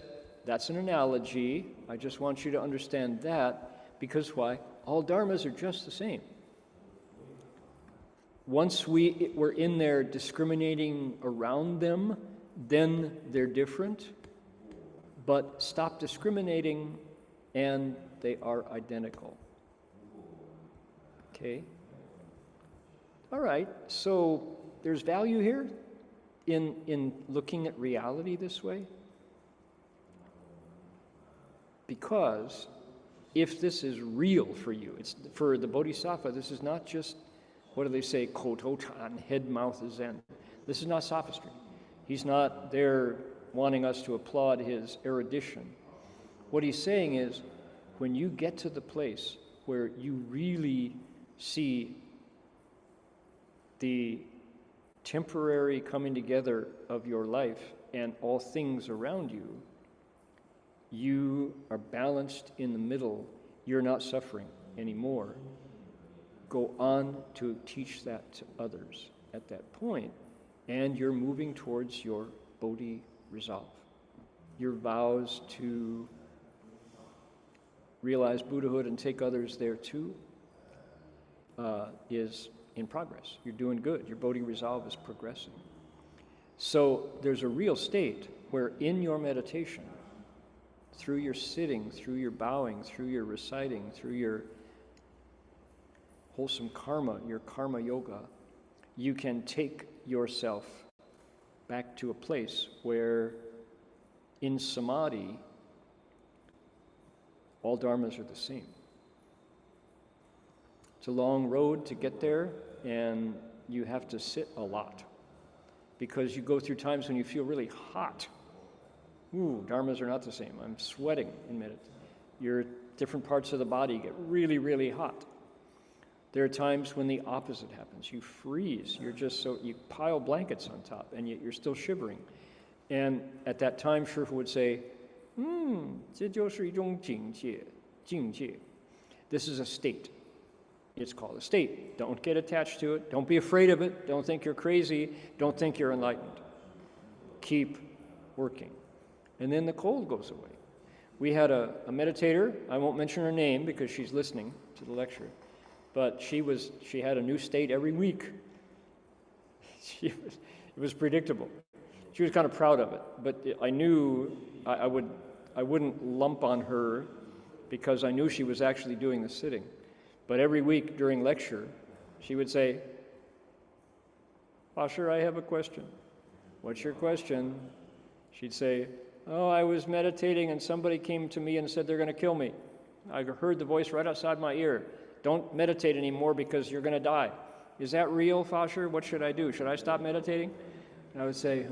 that's an analogy. I just want you to understand that, because why? All dharmas are just the same. Once we're in there discriminating around them, then they're different. But stop discriminating and they are identical. Okay? All right, so there's value here in looking at reality this way. Because if this is real for you, it's for the Bodhisattva, this is not just, what do they say, koto tan, head, mouth, zen. This is not sophistry. He's not there wanting us to applaud his erudition. What he's saying is, when you get to the place where you really see the temporary coming together of your life and all things around you, you are balanced in the middle. You're not suffering anymore. Go on to teach that to others at that point, and you're moving towards your Bodhi resolve. Your vows to realize Buddhahood and take others there too is in progress. You're doing good. Your Bodhi resolve is progressing. So there's a real state where in your meditation, through your sitting, through your bowing, through your reciting, through your wholesome karma, your karma yoga, you can take yourself back to a place where in samadhi, all dharmas are the same. It's a long road to get there, and you have to sit a lot because you go through times when you feel really hot. Ooh, dharmas are not the same. I'm sweating in minutes. Your different parts of the body get really, really hot. There are times when the opposite happens. You freeze. You pile blankets on top, and yet you're still shivering. And at that time, Shifu would say, 这就是一种境界, 境界. This is a state. It's called a state. Don't get attached to it. Don't be afraid of it. Don't think you're crazy. Don't think you're enlightened. Keep working. And then the cold goes away. We had a meditator. I won't mention her name because she's listening to the lecture. But she had a new state every week. It was predictable. She was kind of proud of it. But I knew I wouldn't lump on her because I knew she was actually doing the sitting. But every week during lecture, she would say, Pastor, I have a question. What's your question? She'd say, oh, I was meditating and somebody came to me and said they're going to kill me. I heard the voice right outside my ear. Don't meditate anymore because you're going to die. Is that real, Pastor? What should I do? Should I stop meditating? And I would say,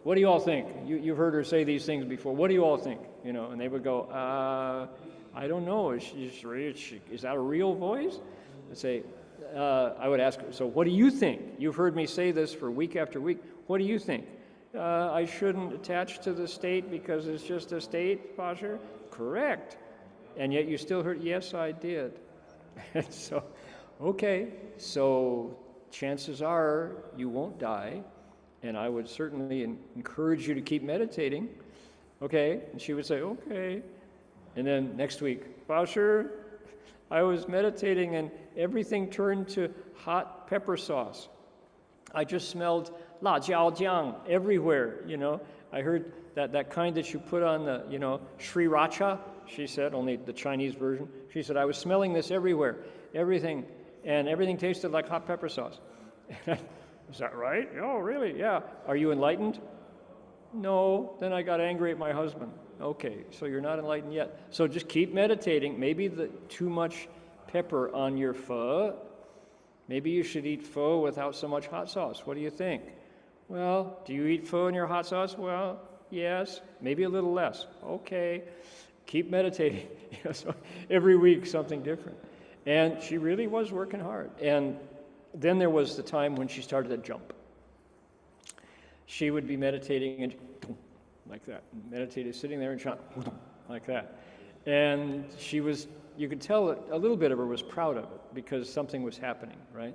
what do you all think? You've heard her say these things before. What do you all think? And they would go, I don't know. Is that a real voice? I'd say, I would ask her, so what do you think? You've heard me say this for week after week. What do you think? I shouldn't attach to the state because it's just a state, Pastor? Correct. And yet you still heard, yes, I did. And so, okay, so chances are you won't die, and I would certainly encourage you to keep meditating. Okay? And she would say, okay. And then next week, Pastor, I was meditating and everything turned to hot pepper sauce. I just smelled la jiao jiang everywhere, I heard that kind that you put on the, sriracha, she said, only the Chinese version. She said, I was smelling this everywhere, everything tasted like hot pepper sauce. Is that right? Oh, really? Yeah. Are you enlightened? No. Then I got angry at my husband. Okay, so you're not enlightened yet. So just keep meditating. Maybe too much pepper on your pho. Maybe you should eat pho without so much hot sauce. What do you think? Well, do you eat pho in your hot sauce? Well, yes. Maybe a little less. Okay. Keep meditating. So every week something different. And she really was working hard. And then there was the time when she started to jump. She would be meditating and like that. Meditated, sitting there and jump like that. And you could tell that a little bit of her was proud of it because something was happening, right?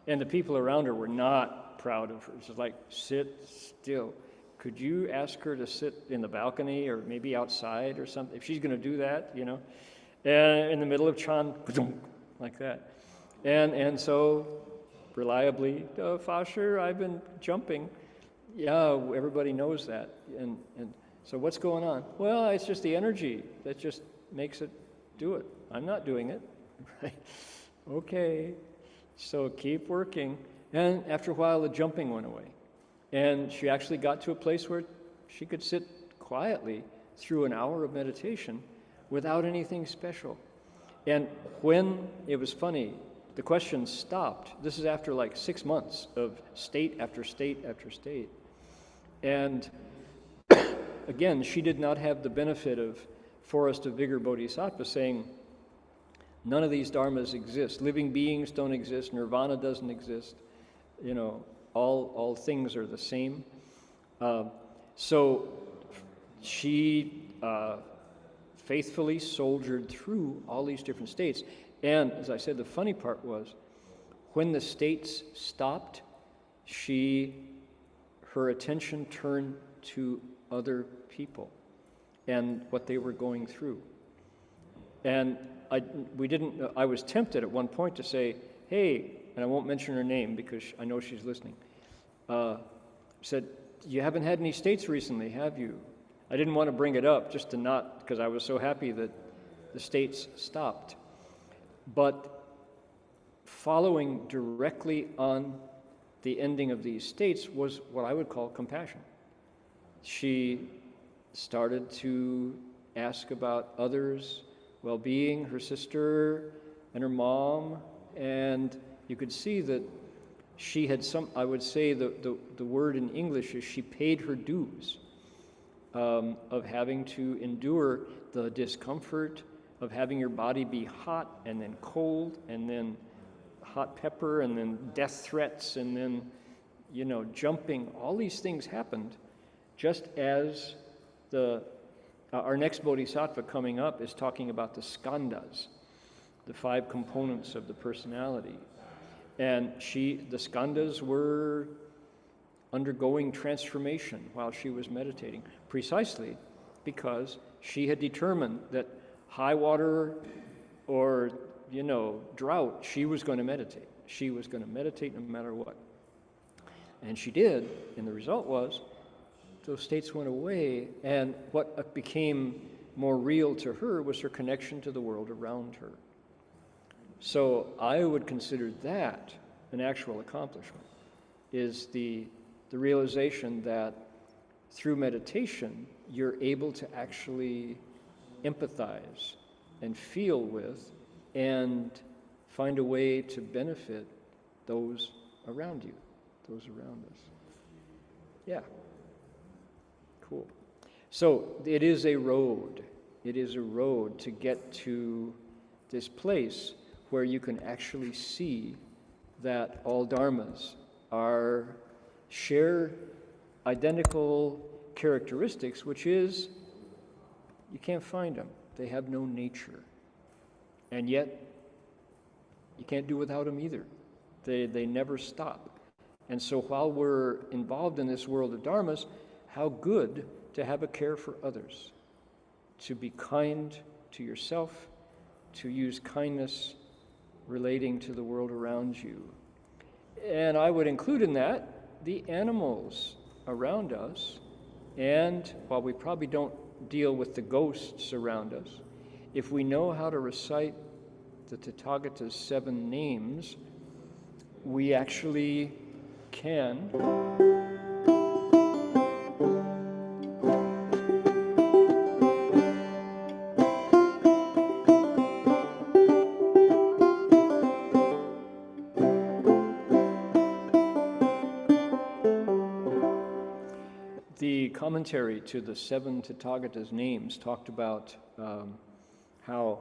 And the people around her were not proud of her. It's just like, sit still. Could you ask her to sit in the balcony or maybe outside or something? If she's going to do that, and in the middle of Chan, like that. And so, reliably, Fasher, I've been jumping. Yeah, everybody knows that. And so what's going on? Well, it's just the energy that just makes it do it. I'm not doing it. Right? Okay. So keep working. And after a while, the jumping went away. And she actually got to a place where she could sit quietly through an hour of meditation without anything special. And when, it was funny, the questions stopped. This is after like 6 months of state after state after state. And again, she did not have the benefit of Forest of Vigor Bodhisattva saying, none of these dharmas exist. Living beings don't exist. Nirvana doesn't exist. All things are the same. So she faithfully soldiered through all these different states. And as I said, the funny part was, when the states stopped, her attention turned to other people and what they were going through. And I was tempted at one point to say, hey, and I won't mention her name because I know she's listening, said, you haven't had any states recently, have you? I didn't want to bring it up just to not, because I was so happy that the states stopped. But following directly on the ending of these states was what I would call compassion. She started to ask about others' well-being. Her sister and her mom, and you could see that she had I would say the word in English is she paid her dues of having to endure the discomfort of having your body be hot and then cold and then hot pepper and then death threats and then, jumping. All these things happened just as our next Bodhisattva coming up is talking about the skandhas, the 5 components of the personality. And the skandhas were undergoing transformation while she was meditating, precisely because she had determined that high water or, drought, she was going to meditate. She was going to meditate no matter what. And she did, and the result was those states went away, and what became more real to her was her connection to the world around her. So I would consider that an actual accomplishment, is the realization that through meditation, you're able to actually empathize and feel with and find a way to benefit those around you, those around us. Yeah. Cool. So it is a road. It is a road to get to this place where you can actually see that all dharmas share identical characteristics, which is you can't find them. They have no nature. And yet, you can't do without them either. They never stop. And so while we're involved in this world of dharmas, how good to have a care for others, to be kind to yourself, to use kindness relating to the world around you. And I would include in that the animals around us, and while we probably don't deal with the ghosts around us, if we know how to recite the Tathagata's 7 names, we actually can the commentary to the 7 Tathagata's names talked about how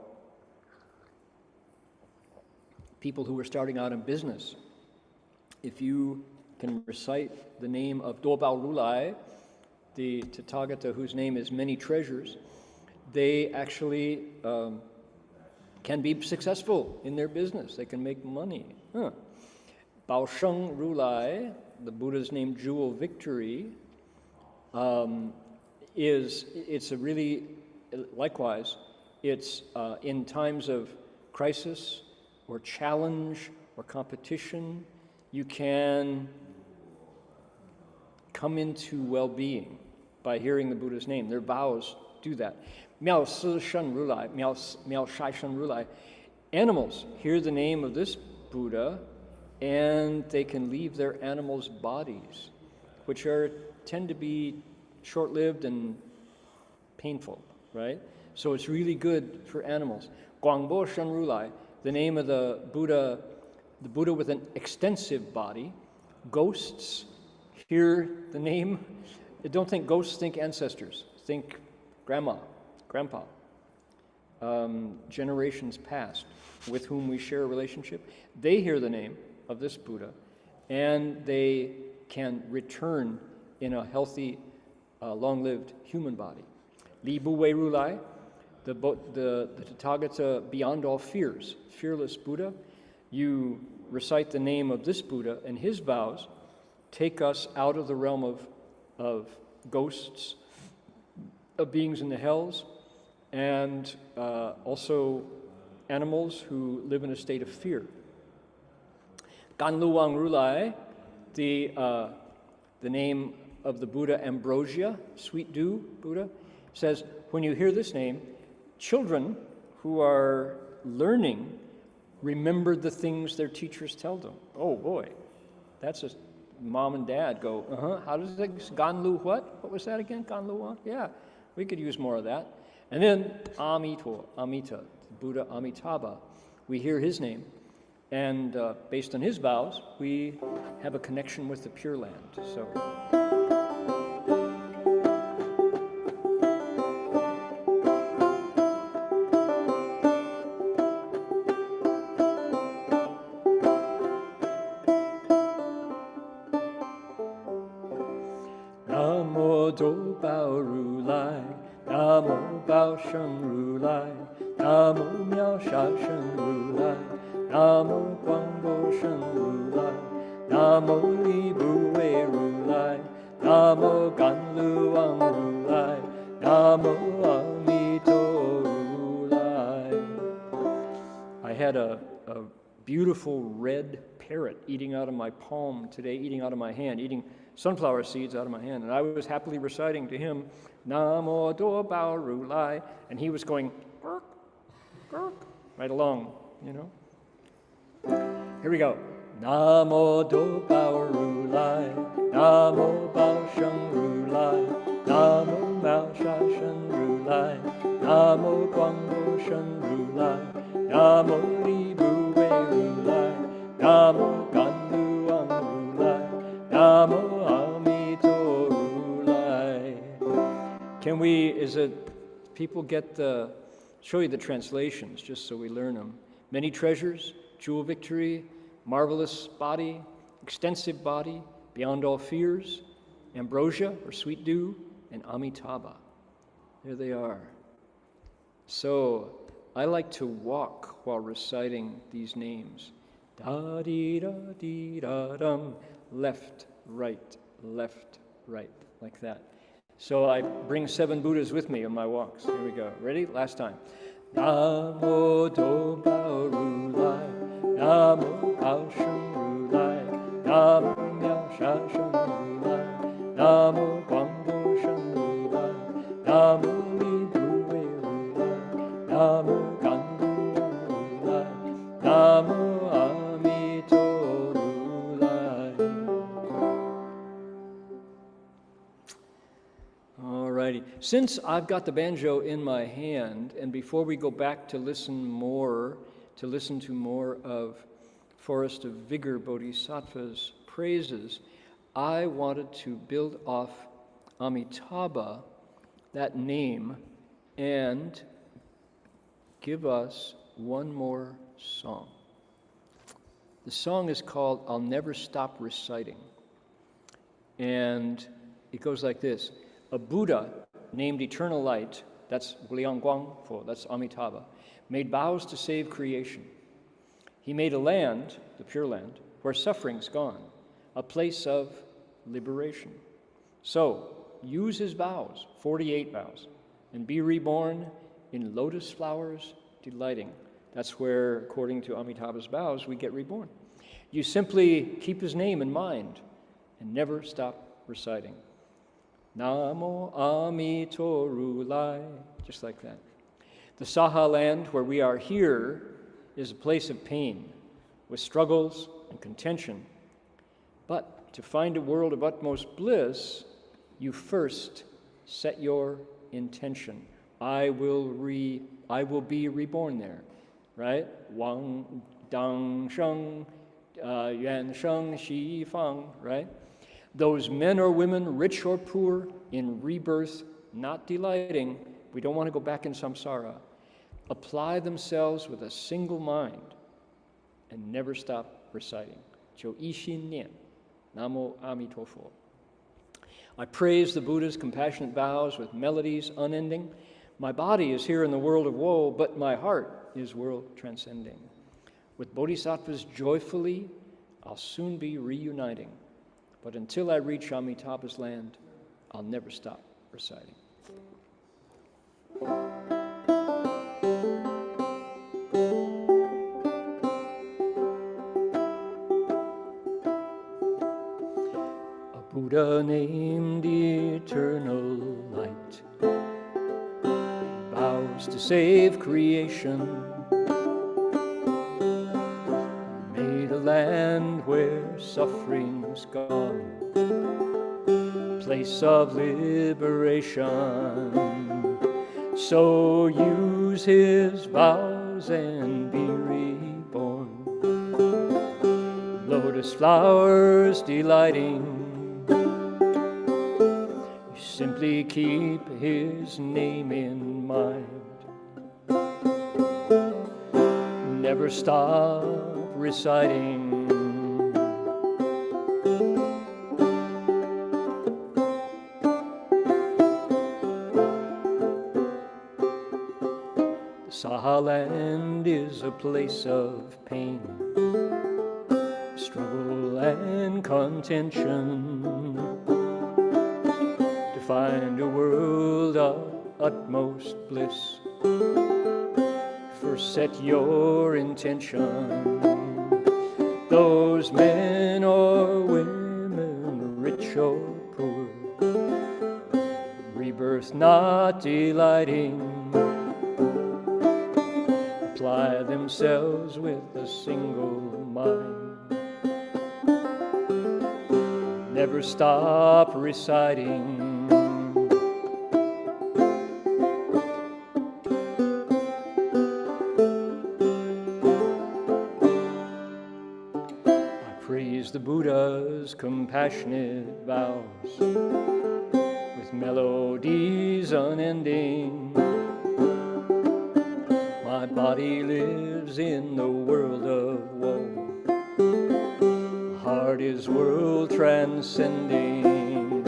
people who were starting out in business, if you can recite the name of Dobao Rulai, the Tathagata whose name is many treasures, they actually can be successful in their business. They can make money. Bao Sheng Rulai, the Buddha's name Jewel Victory, it's a really, likewise, it's in times of crisis or challenge or competition, you can come into well-being by hearing the Buddha's name. Their vows do that. Miao Si Shen Rulai, Miao Shai Shen Rulai. Animals hear the name of this Buddha and they can leave their animals' bodies, which tend to be short-lived and painful, right? So it's really good for animals. Guangbo Shen Rulai, the name of the Buddha with an extensive body. Ghosts hear the name. Don't think ghosts, think ancestors. Think grandma, grandpa, generations past with whom we share a relationship. They hear the name of this Buddha and they can return in a healthy, long-lived human body. Li Bu Wei Rulai, the Tathagata beyond all fears, fearless Buddha. You recite the name of this Buddha and his vows take us out of the realm of ghosts, of beings in the hells, and also animals who live in a state of fear. Gan Luang Rulai, the name of the Buddha Ambrosia, Sweet Dew Buddha, says, when you hear this name, children who are learning remember the things their teachers tell them. Oh boy, that's a mom and dad go, how does it, Ganlu what? What was that again, Ganlu? Yeah, we could use more of that. And then Amita, Buddha Amitabha, we hear his name, and based on his vows, we have a connection with the Pure Land. So. Namo Do Bao Ru Lai, Namo Bao Sheng Ru Lai, Namo Miao Sha Shen Ru Lai, Namo Guang Bo Shen Ru Lai, Namo Li Bu Wei Ru Lai, Namo Gan Lu Wang Ru Lai, Namo Amito Ru Lai. I had a beautiful red parrot eating out of my palm today, eating out of my hand, eating sunflower seeds out of my hand, and I was happily reciting to him, Namo Do Bao Ru Lai, and he was going, gurk, gurk, right along, you know. Here we go. Namo Do Bao Ru Lai, Namo Bao Sheng Ru Lai, Namo Mao Sha Shen Ru Lai, Namo Guang Bo Shen Ru Lai, Namo Li Bu Wei Ru Lai, Namo Gan Lu Wang Ru Lai, Namo Amito Ru Lai. Can we, people get show you the translations just so we learn them. Many treasures, jewel victory, marvelous body, extensive body, beyond all fears, ambrosia or sweet dew, and Amitabha. There they are. So I like to walk while reciting these names. Da dee da dee da dum. Left, right, like that. So I bring 7 Buddhas with me on my walks. Here we go. Ready? Last time. Namo Do Bao Ru Lai, Namo Bao Sheng Ru Lai, Namo Miao Sha Shen Ru Lai, Namo Guang Bo Shen Ru Lai, Namo Li Bu Wei Ru Lai, Namo Gan Lu Wang Ru Lai, Namo Amito Ru Lai. All righty. Since I've got the banjo in my hand, and before we go back to listen to more of Forest of Vigor Bodhisattva's praises, I wanted to build off Amitabha, that name, and give us one more song. The song is called I'll Never Stop Reciting. And it goes like this. A Buddha named Eternal Light, that's Liang Guangfo, that's Amitabha, made vows to save creation. He made a land, the Pure Land, where suffering's gone, a place of liberation. So, use his vows, 48 vows, and be reborn in lotus flowers delighting. That's where, according to Amitabha's vows, we get reborn. You simply keep his name in mind and never stop reciting. Namo Amito Ru Lai, just like that. The Saha land where we are here is a place of pain, with struggles and contention. But to find a world of utmost bliss, you first set your intention. I will be reborn there, right? Wang Dang Sheng, Yuan Sheng Xi Fang, right? Those men or women, rich or poor, in rebirth, not delighting, we don't want to go back in samsara, apply themselves with a single mind and never stop reciting. 就一心念, Namo Amitofo. I praise the Buddha's compassionate vows with melodies unending. My body is here in the world of woe, but my heart is world transcending. With bodhisattvas joyfully, I'll soon be reuniting. But until I reach Amitabha's land, I'll never stop reciting. A Buddha named Eternal Light vows to save creation. Made a land where suffering's gone, place of liberation. So use his vows bows and be reborn. Lotus flowers delighting, you simply keep his name in mind. Never stop reciting. Sahaland is a place of pain, struggle and contention, to find a world of utmost bliss. First set your intention. Those men or women, rich or poor, rebirth not delighting, apply themselves with a single mind. Never stop reciting. I praise the Buddha's compassionate vows with melodies unending. My body lives in the world of woe. Heart is world transcending.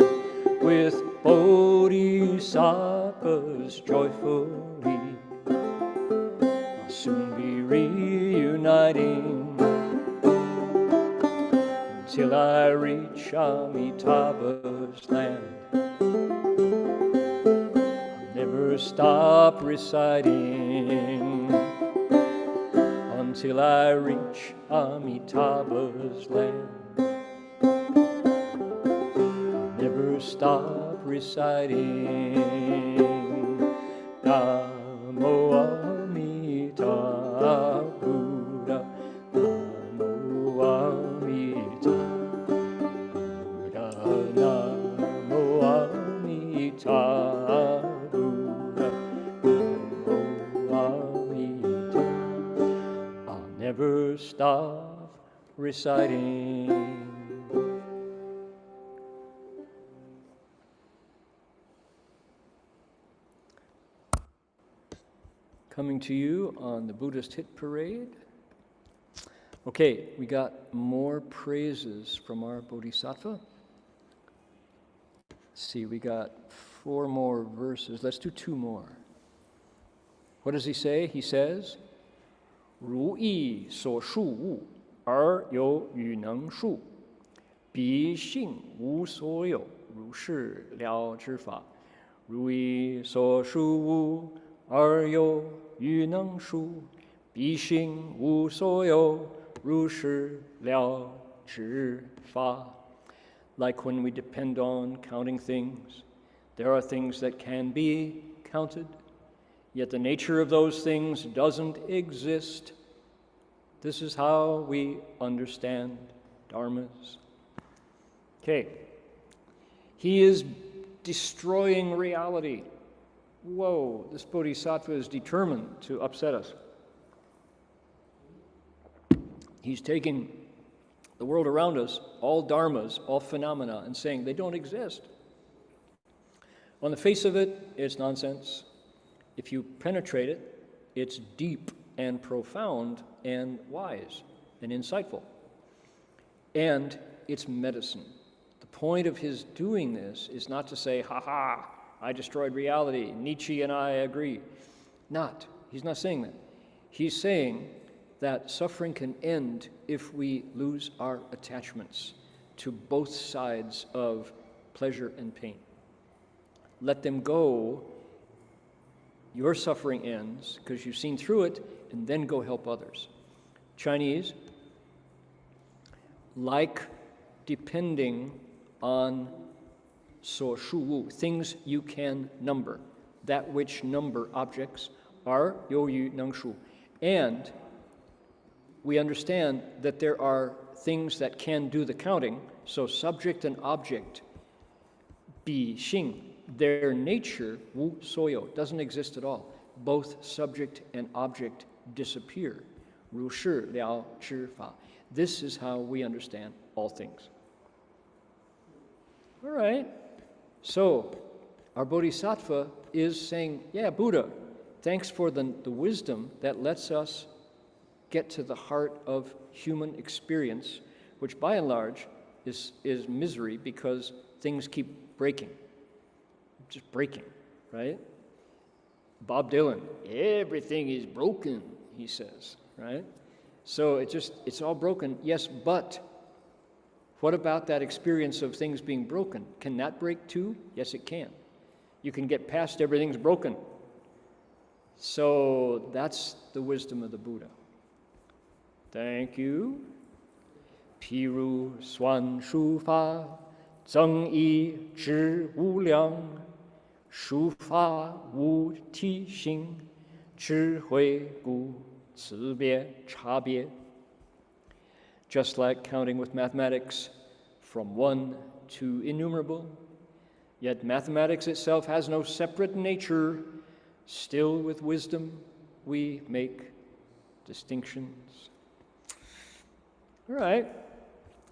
With Bodhisattvas joyfully, I'll soon be reuniting until I reach Amitabha's land. I'll never stop reciting until I reach Amitabha's land. I'll never stop reciting. Namo Amita Buddha, Namo Amita Buddha, Namo Amita Buddha, Namo Amita. I'll never stop reciting. Coming to you on the Buddhist Hit Parade. Okay, we got more praises from our Bodhisattva. Let's see, we got 4 more verses. Let's do 2 more. What does he say? He says, 如意所述物，而有与能述，彼性无所有，如是了知法。如意所述物，而有与能述，彼性无所有，如是了知法。Like when we depend on counting things, there are things that can be counted, yet the nature of those things doesn't exist. This is how we understand dharmas. Okay. He is destroying reality. Whoa, this Bodhisattva is determined to upset us. He's taking the world around us, all dharmas, all phenomena, and saying they don't exist. On the face of it, it's nonsense. If you penetrate it, it's deep and profound and wise and insightful. And it's medicine. The point of his doing this is not to say, ha, I destroyed reality, Nietzsche and I agree. He's not saying that. He's saying that suffering can end if we lose our attachments to both sides of pleasure and pain. Let them go. Your suffering ends because you've seen through it, and then go help others. Chinese, like depending on 所述物, things you can number, that which number objects are 有余能数. And we understand that there are things that can do the counting, so subject and object, 比性, their nature, 无所有, doesn't exist at all. Both subject and object disappear. 如是了知法. This is how we understand all things. All right. So our Bodhisattva is saying, yeah, Buddha, thanks for the wisdom that lets us get to the heart of human experience, which by and large is misery because things keep breaking. Just breaking, right? Bob Dylan, everything is broken, he says, right? So it's all broken, yes, but what about that experience of things being broken? Can that break too? Yes, it can. You can get past everything's broken. So that's the wisdom of the Buddha. Thank you. 譬如算术法，增益之无量，术法无体性，智慧故此别差别。Just like counting with mathematics from 1 to innumerable, yet mathematics itself has no separate nature. Still with wisdom we make distinctions. All right,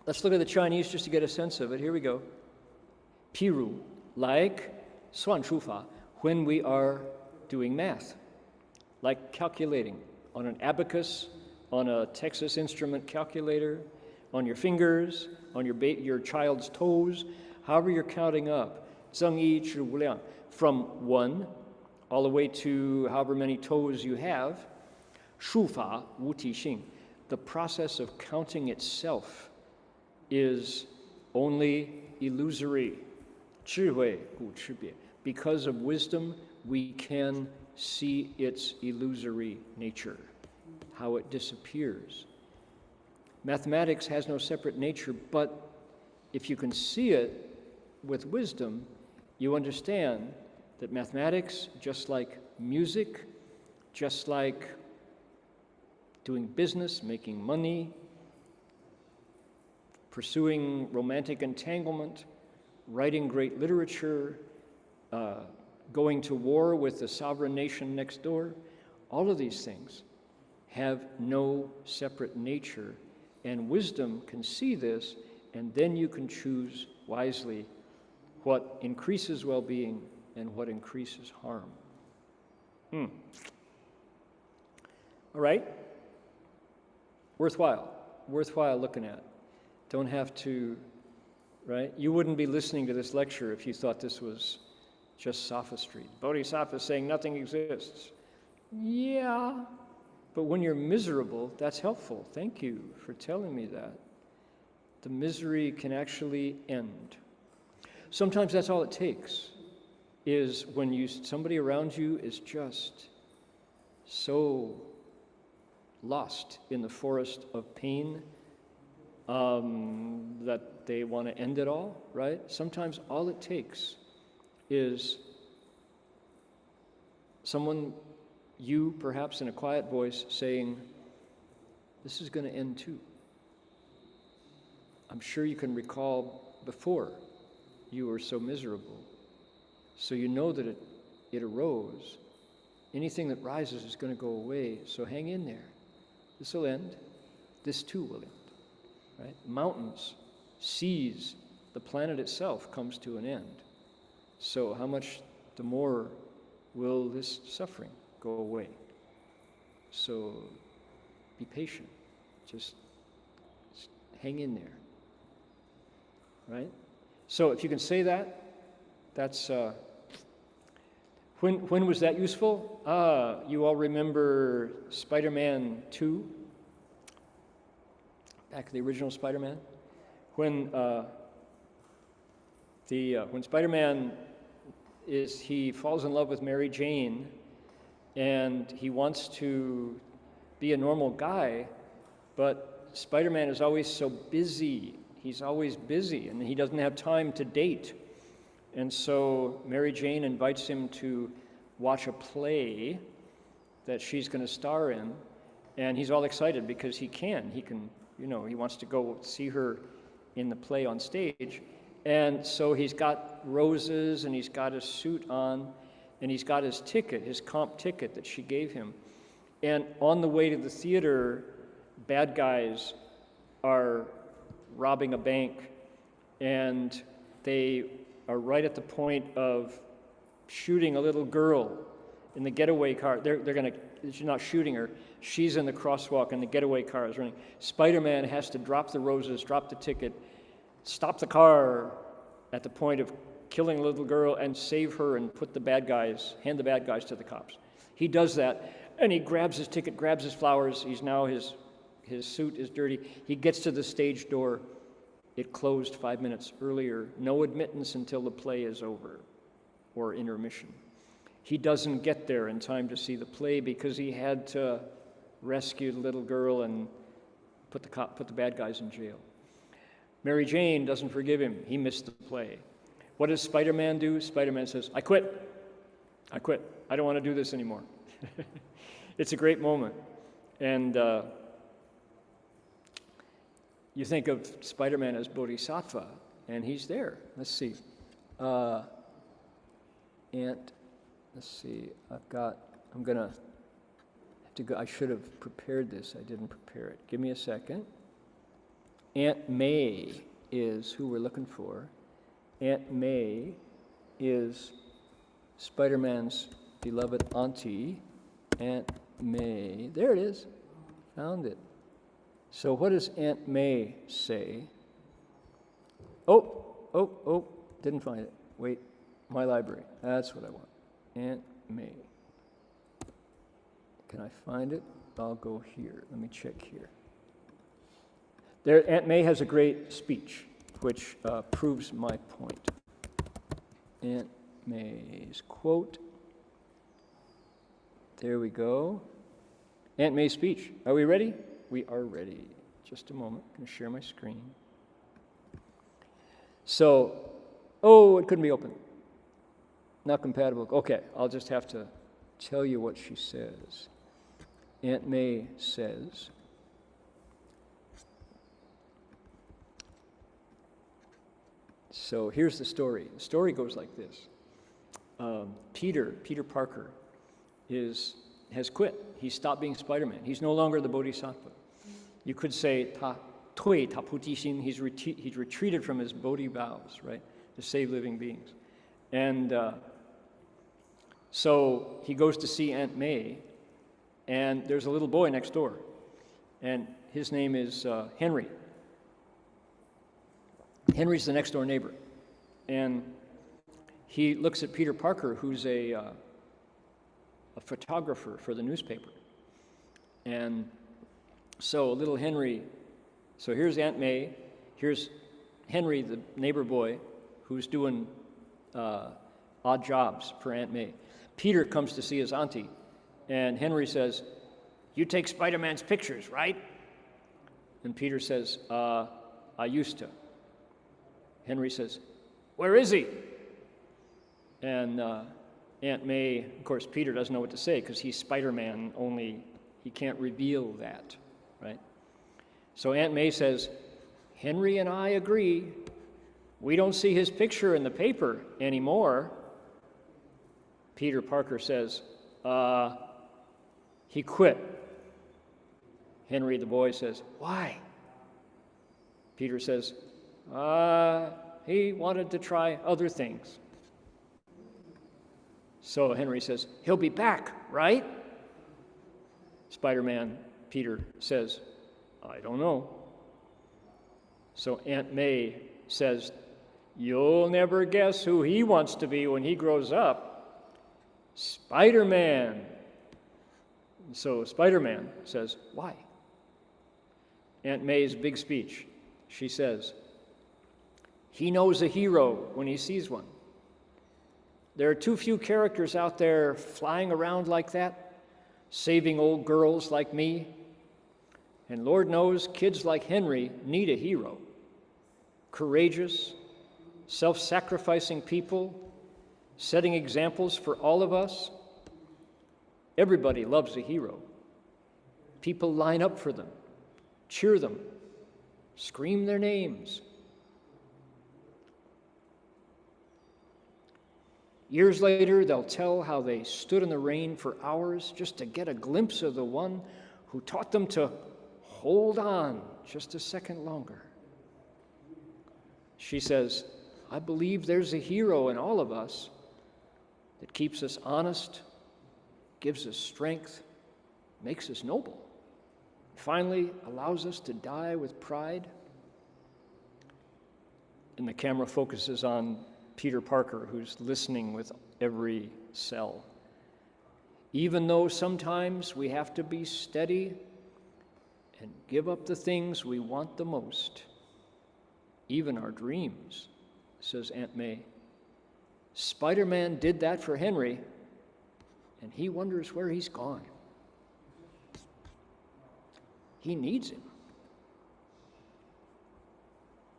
let's look at the Chinese just to get a sense of it. Here we go. 譬如, like 算术法, when we are doing math, like calculating on an abacus, on a Texas Instrument calculator, on your fingers, on your child's toes, however you're counting up, 增益之无量, from 1 all the way to however many toes you have, 术法无体性, the process of counting itself is only illusory. 智慧故区别. Because of wisdom, we can see its illusory nature, how it disappears. Mathematics has no separate nature, but if you can see it with wisdom, you understand that mathematics, just like music, just like doing business, making money, pursuing romantic entanglement, writing great literature, going to war with the sovereign nation next door, all of these things have no separate nature, and wisdom can see this, and then you can choose wisely what increases well-being and what increases harm. All right? Worthwhile looking at. Don't have to, right? You wouldn't be listening to this lecture if you thought this was just sophistry. Bodhisattva saying nothing exists. Yeah, but when you're miserable, that's helpful. Thank you for telling me that. The misery can actually end. Sometimes that's all it takes, is when somebody around you is just so lost in the forest of pain that they want to end it all, right? Sometimes all it takes is someone, you perhaps in a quiet voice, saying, this is going to end too. I'm sure you can recall before you were so miserable. So you know that it arose. Anything that rises is going to go away, so hang in there. This will end. This too will end. Right? Mountains, seas, the planet itself comes to an end. So how much the more will this suffering go away? So be patient. Just hang in there. Right? So if you can say that, that's when was that useful? You all remember Spider-Man 2? Back to the original Spider-Man? When Spider-Man he falls in love with Mary Jane, and he wants to be a normal guy, but Spider-Man is always so busy. He's always busy, and he doesn't have time to date. And so Mary Jane invites him to watch a play that she's going to star in, and he's all excited because he can, he wants to go see her in the play on stage. And so he's got roses, and he's got his suit on, and he's got his ticket, his comp ticket that she gave him. And on the way to the theater, bad guys are robbing a bank, and they are right at the point of shooting a little girl in the getaway car. She's not shooting her. She's in the crosswalk, and the getaway car is running. Spider-Man has to drop the roses, drop the ticket, stop the car at the point of killing a little girl, and save her and hand the bad guys to the cops. He does that, and he grabs his ticket, grabs his flowers. His suit is dirty. He gets to the stage door. It closed 5 minutes earlier. No admittance until the play is over, or intermission. He doesn't get there in time to see the play because he had to rescue the little girl and put the bad guys in jail. Mary Jane doesn't forgive him. He missed the play. What does Spider-Man do? Spider-Man says, I quit. I don't want to do this anymore. It's a great moment. And you think of Spider-Man as Bodhisattva, and he's there. Let's see. Let's see. I'm going to have to go. I should have prepared this. I didn't prepare it. Give me a second. Aunt May is who we're looking for. Aunt May is Spider-Man's beloved auntie. Aunt May. There it is. Found it. So what does Aunt May say? Oh, didn't find it. Wait, my library. That's what I want. Aunt May. Can I find it? I'll go here. Let me check here. There, Aunt May has a great speech, which proves my point. Aunt May's quote. There we go. Aunt May's speech. Are we ready? We are ready. Just a moment. I'm going to share my screen. So, it couldn't be open. Not compatible. Okay, I'll just have to tell you what she says. Aunt May says, so here's the story. The story goes like this. Peter Parker, has quit. He stopped being Spider-Man. He's no longer the Bodhisattva. You could say, he's retreated from his Bodhi vows, right, to save living beings. And so he goes to see Aunt May, and there's a little boy next door, and his name is Henry. Henry's the next door neighbor, and he looks at Peter Parker, who's a photographer for the newspaper. And so little Henry, so here's Aunt May, here's Henry, the neighbor boy, who's doing odd jobs for Aunt May. Peter comes to see his auntie, and Henry says, "You take Spider-Man's pictures, right?" And Peter says, "I used to." Henry says, "Where is he?" And Aunt May, of course, Peter doesn't know what to say because he's Spider-Man, only he can't reveal that, right? So Aunt May says, "Henry and I agree. We don't see his picture in the paper anymore." Peter Parker says, "He quit." Henry, the boy, says, "Why?" Peter says, "He wanted to try other things." So Henry says, "He'll be back, right?" Spider-Man, Peter, says, "I don't know." So Aunt May says, "You'll never guess who he wants to be when he grows up. Spider-Man." So Spider-Man says, "Why?" Aunt May's big speech. She says, "He knows a hero when he sees one. There are too few characters out there flying around like that, saving old girls like me. And Lord knows kids like Henry need a hero. Courageous, self-sacrificing people, setting examples for all of us. Everybody loves a hero. People line up for them, cheer them, scream their names." Years later, they'll tell how they stood in the rain for hours just to get a glimpse of the one who taught them to hold on just a second longer. She says, I believe there's a hero in all of us that keeps us honest, gives us strength, makes us noble, finally allows us to die with pride. And the camera focuses on Peter Parker, who's listening with every cell. Even though sometimes we have to be steady and give up the things we want the most, even our dreams, says Aunt May. Spider-Man did that for Henry, and he wonders where he's gone. He needs him.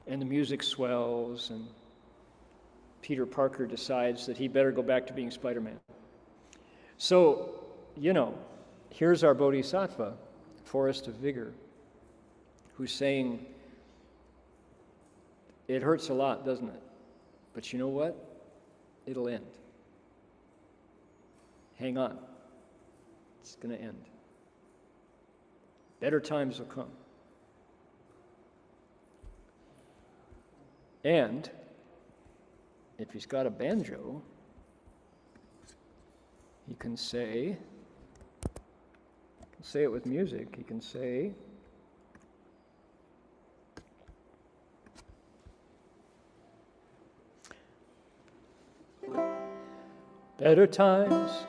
And the music swells, and Peter Parker decides that he better go back to being Spider-Man. So, here's our Bodhisattva, Forest of Vigor, who's saying, it hurts a lot, doesn't it? But you know what? It'll end. Hang on. It's going to end. Better times will come. And if he's got a banjo, he can say it with music. He can say, better times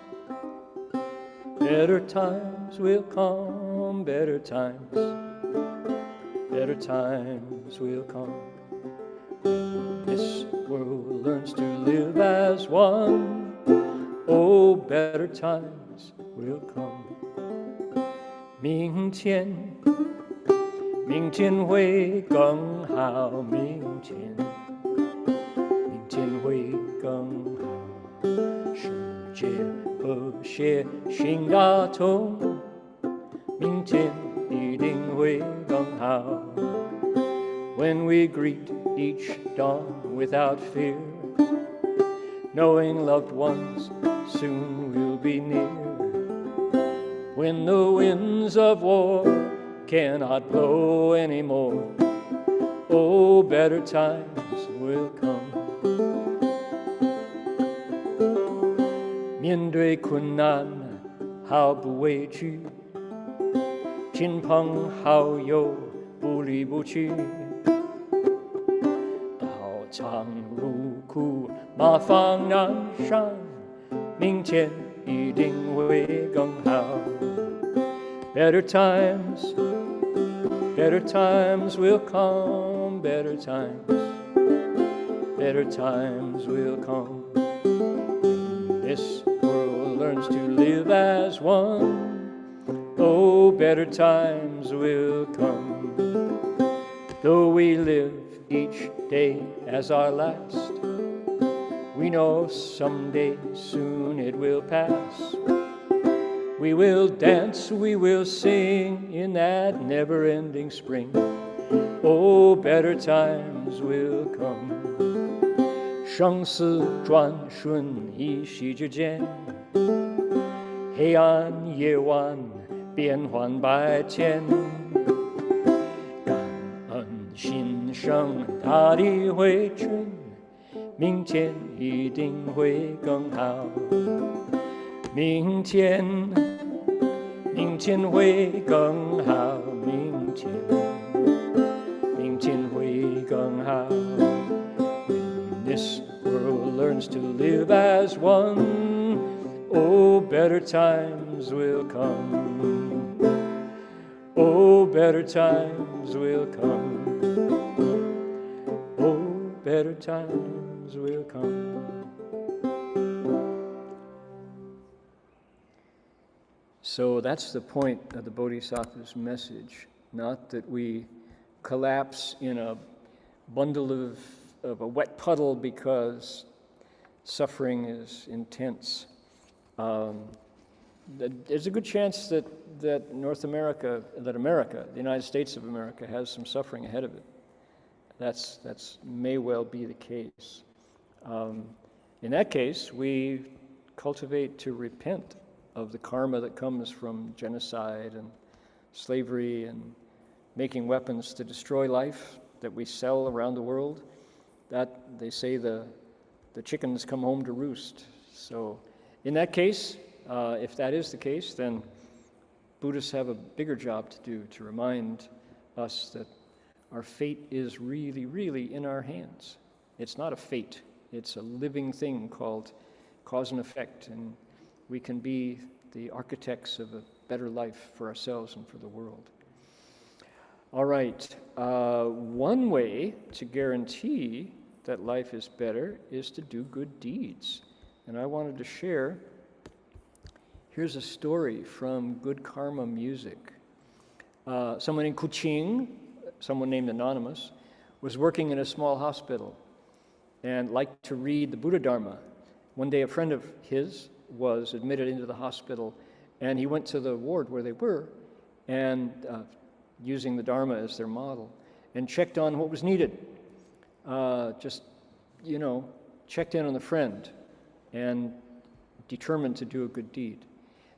will come, better times will come. This world learns to live as one. Oh, better times will come. 明天会更好，明天会更好。世界和谐心大同，明天一定会更好。When we greet each dawn without fear, knowing loved ones soon will be near. When the winds of war cannot blow anymore, oh, better times will come. 面对困难毫不畏惧，亲朋好友不离不弃。长路苦，马放南山，明天一定会更好。Better times will come, better times will come. This world learns to live as one. Oh, better times will come. Though we live each day as our last, we know someday soon it will pass. We will dance, we will sing in that never-ending spring. Oh, better times will come. 生死转瞬一息之间，黑暗夜晚变幻百千。心生大地回春，明天一定会更好。明天会更好，明天会更好。When this world learns to live as one, oh, better times will come. Oh, better times will come. Oh, better times will come. So that's the point of the Bodhisattva's message, not that we collapse in a bundle of a wet puddle because suffering is intense. There's a good chance that America, the United States of America, has some suffering ahead of it. That's may well be the case. In that case, we cultivate to repent of the karma that comes from genocide and slavery and making weapons to destroy life that we sell around the world. That, they say, the chickens come home to roost. So in that case, if that is the case, then Buddhists have a bigger job to do to remind us that our fate is really, really in our hands. It's not a fate. It's a living thing called cause and effect, and we can be the architects of a better life for ourselves and for the world. All right, one way to guarantee that life is better is to do good deeds. And I wanted to share, here's a story from Good Karma Music. Someone in Kuching, someone named Anonymous, was working in a small hospital and liked to read the Buddha Dharma. One day a friend of his was admitted into the hospital, and he went to the ward where they were, and using the Dharma as their model, and checked on what was needed. Checked in on the friend and determined to do a good deed.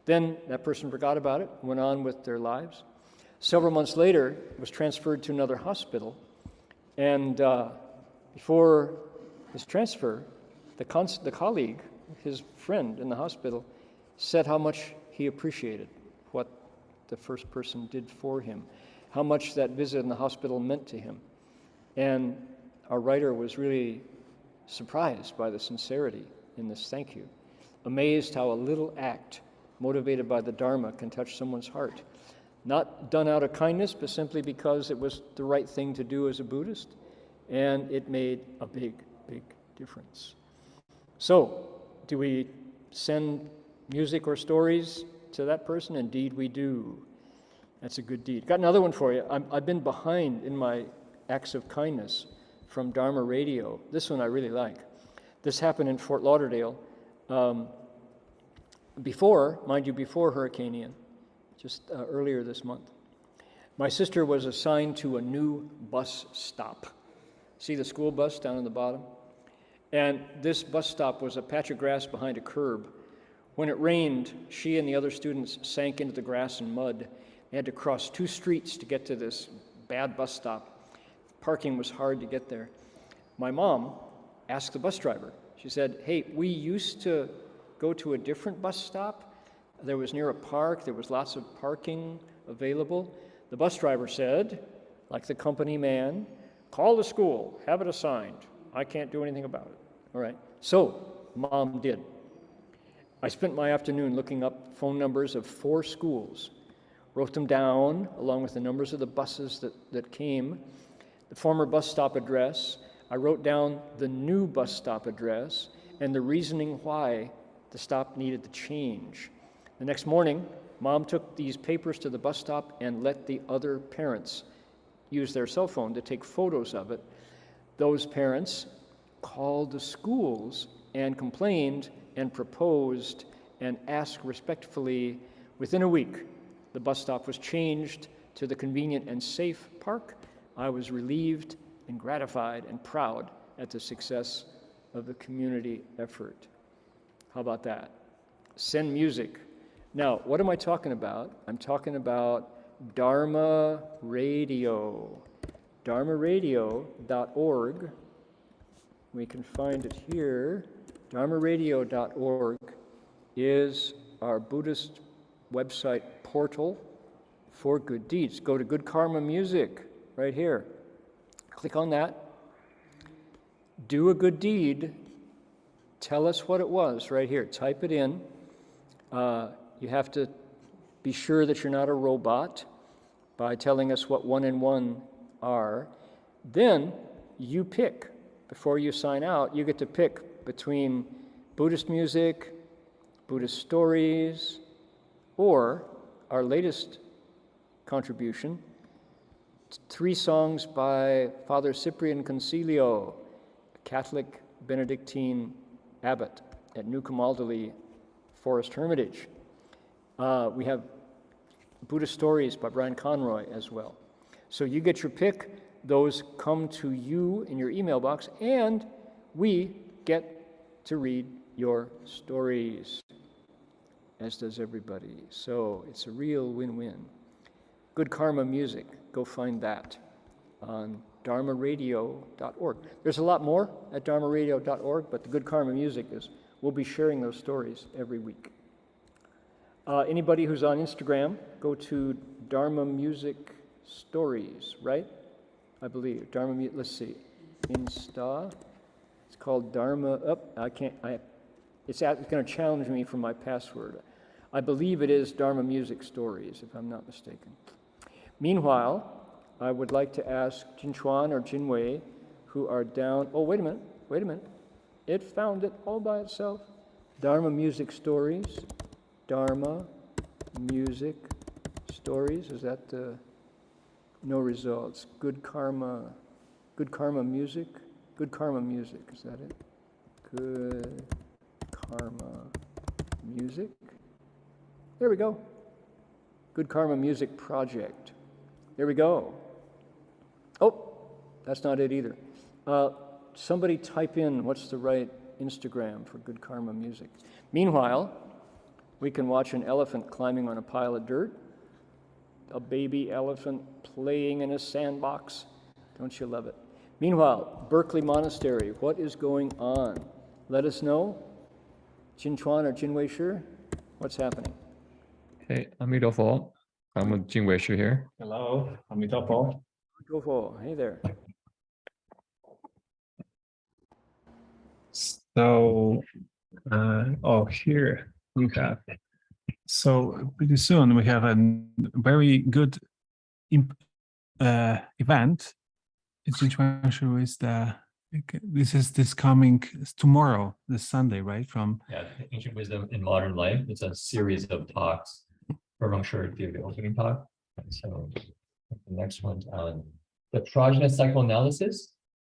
Then that person forgot about it, went on with their lives. Several months later, was transferred to another hospital, and before his transfer, the colleague, his friend in the hospital, said how much he appreciated what the first person did for him, how much that visit in the hospital meant to him. And our writer was really surprised by the sincerity in this thank you, amazed how a little act motivated by the Dharma can touch someone's heart. Not done out of kindness, but simply because it was the right thing to do as a Buddhist, and it made a big, big difference. So, do we send music or stories to that person? Indeed we do. That's a good deed. Got another one for you. I've been behind in my acts of kindness from Dharma Radio. This one I really like. This happened in Fort Lauderdale before Hurricane Ian, just earlier this month. My sister was assigned to a new bus stop. See the school bus down in the bottom? And this bus stop was a patch of grass behind a curb. When it rained, she and the other students sank into the grass and mud. They had to cross 2 streets to get to this bad bus stop. Parking was hard to get there. My mom asked the bus driver. She said, "Hey, we used to go to a different bus stop. There was near a park. There was lots of parking available." The bus driver said, like the company man, "Call the school, have it assigned. I can't do anything about it." All right. So, Mom did. I spent my afternoon looking up phone numbers of 4 schools, wrote them down along with the numbers of the buses that came, the former bus stop address. I wrote down the new bus stop address and the reasoning why the stop needed to change. The next morning, Mom took these papers to the bus stop and let the other parents use their cell phone to take photos of it. Those parents called the schools and complained and proposed and asked respectfully. Within a week, the bus stop was changed to the convenient and safe park. I was relieved and gratified and proud at the success of the community effort. How about that? Send music. Now, what am I talking about? I'm talking about Dharma Radio. dharmaradio.org. We can find it here. dharmaradio.org is our Buddhist website portal for good deeds. Go to Good Karma Music right here. Click on that. Do a good deed. Tell us what it was right here. Type it in. You have to be sure that you're not a robot by telling us what 1 and 1 are. Then you pick. Before you sign out, you get to pick between Buddhist music, Buddhist stories, or our latest contribution, 3 songs by Father Cyprian Concilio, a Catholic Benedictine abbot at New Camaldoli Forest Hermitage. We have Buddhist stories by Brian Conroy as well. So you get your pick. Those come to you in your email box, and we get to read your stories, as does everybody. So it's a real win-win. Good Karma Music, go find that on dharmaradio.org. There's a lot more at dharmaradio.org, but the Good Karma Music is, we'll be sharing those stories every week. Anybody who's on Instagram, go to Dharma Music Stories, right? I believe. Let's see. Insta. It's called Dharma. It's going to challenge me for my password. I believe it is Dharma Music Stories, if I'm not mistaken. Meanwhile, I would like to ask Jinchuan or Jinwei, who are down. Oh, wait a minute. It found it all by itself. Dharma Music Stories. Dharma Music Stories. Is that no results? Good Karma Music. Good Karma Music. Is that it? Good Karma Music. There we go. Good Karma Music Project. There we go. Oh, that's not it either. Somebody type in what's the right Instagram for Good Karma Music. Meanwhile, we can watch an elephant climbing on a pile of dirt, a baby elephant playing in a sandbox. Don't you love it? Meanwhile, Berkeley Monastery, what is going on? Let us know. Jinchuan or Jinwei Shi, what's happening? Hey, Amidofo. I'm with Jingwei Shi here. Hello, Amidofo. Hey there. So, here we have. So pretty soon we have a very good event. It's in conjunction with this coming tomorrow, this Sunday, right? From Ancient Wisdom in Modern Life. It's a series of talks. I'm sure it'll give the opening talk. So the next one's on the progeny psychoanalysis.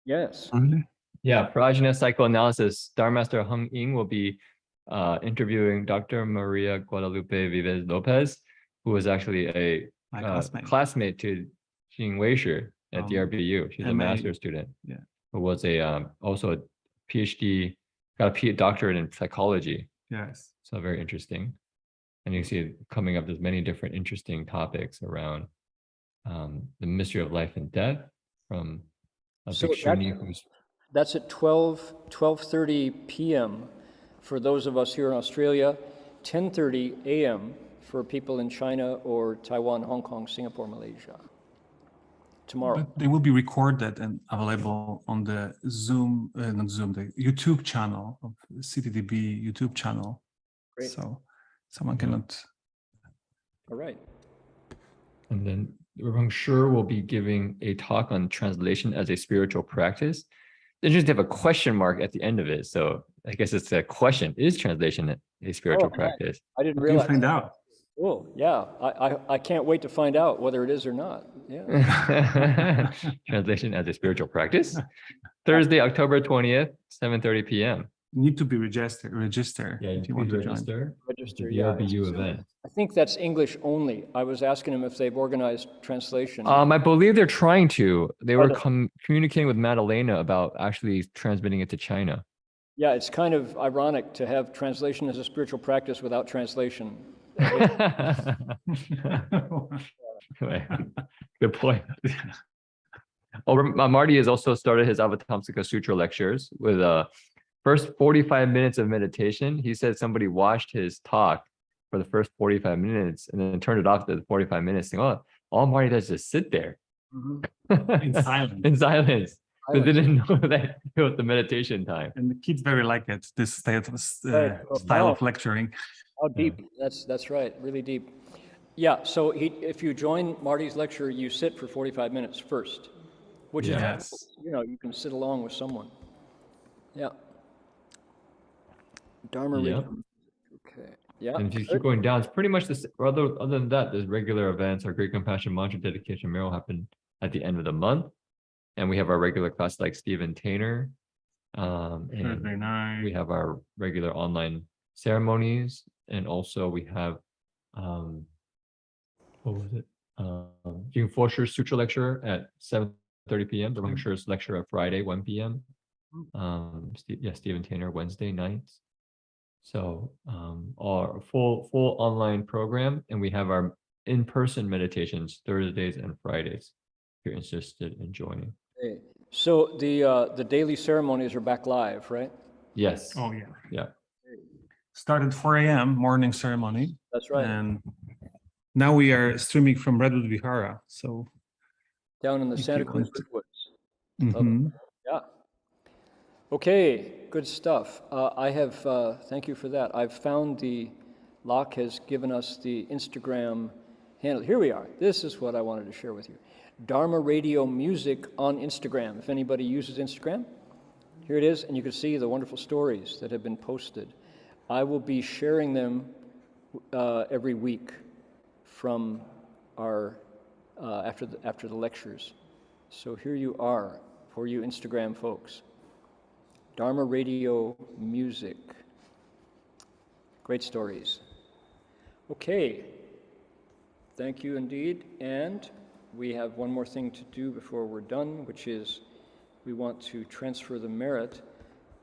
Yes. Really? Yeah, progeny psychoanalysis. Dharma Master Heng will be interviewing Dr. Maria Guadalupe Vives Lopez, who was actually a classmate to Jingwei Shi at DRBU. She's a master's student. Yeah. Who was also a PhD, got a doctorate in psychology. Yes. So very interesting. And you see it coming up, there's many different interesting topics around the mystery of life and death from a Bhikshuni who's... That's at 12:30 p.m. for those of us here in Australia, 10:30 a.m. for people in China or Taiwan, Hong Kong, Singapore, Malaysia. Tomorrow. But they will be recorded and available on the the YouTube channel of CTDB YouTube channel. Great. So someone cannot. All right. And then I'm sure we'll be giving a talk on translation as a spiritual practice. They just have a question mark at the end of it. So I guess it's a question. Is translation a spiritual practice? I didn't We'll realize. find out. Oh, yeah. I can't wait to find out whether it is or not. Yeah. Translation as a spiritual practice. Thursday, October 20th, 7:30 p.m. You need to be registered. Yeah, if you want to join. Register, the yeah. DRBU event. I think that's English only. I was asking them if they've organized translation. I believe they're trying to. They were communicating with Madalena about actually transmitting it to China. Yeah, it's kind of ironic to have translation as a spiritual practice without translation. Good point. Marty has also started his Avatamsaka Sutra lectures with first 45 minutes of meditation. He said somebody watched his talk for the first 45 minutes and then turned it off to the 45 minutes saying, oh, all Marty does is just sit there. In silence. In silence. They didn't know that it was the meditation time. And the kids very like it, this style of lecturing. How deep? That's right, really deep. Yeah, so if you join Marty's lecture, you sit for 45 minutes first, which is, you can sit along with someone. Yeah. Dharma reading. Okay. Yeah. And if you keep going down, it's pretty much this. Other than that, there's regular events. Our Great Compassion Mantra Dedication Meal happen at the end of the month. And we have our regular class like Stephen Tainer. And we have our regular online ceremonies. And also we have, what was it? Jing Fosher's Sutra lecture at 7:30 p.m. The Rong Shi's lecture at Friday, 1 p.m. Stephen Tanner Wednesday nights. So our full online program, and we have our in-person meditations Thursdays and Fridays. If you're interested in joining. Okay. So the daily ceremonies are back live, right? Yes. Oh yeah. Yeah. Started 4 a.m. morning ceremony. That's right. And now we are streaming from Redwood Vihara. So Down in the if Santa you Cruz want to- Redwoods. Mhm. Yeah. Okay, good stuff. Thank you for that. I've found Locke has given us the Instagram handle. Here we are. This is what I wanted to share with you. Dharma Radio Music on Instagram. If anybody uses Instagram, here it is, and you can see the wonderful stories that have been posted. I will be sharing them every week from our after the lectures. So here you are for you Instagram folks. Dharma Radio Music. Great stories. Okay. Thank you indeed. And we have one more thing to do before we're done, which is we want to transfer the merit.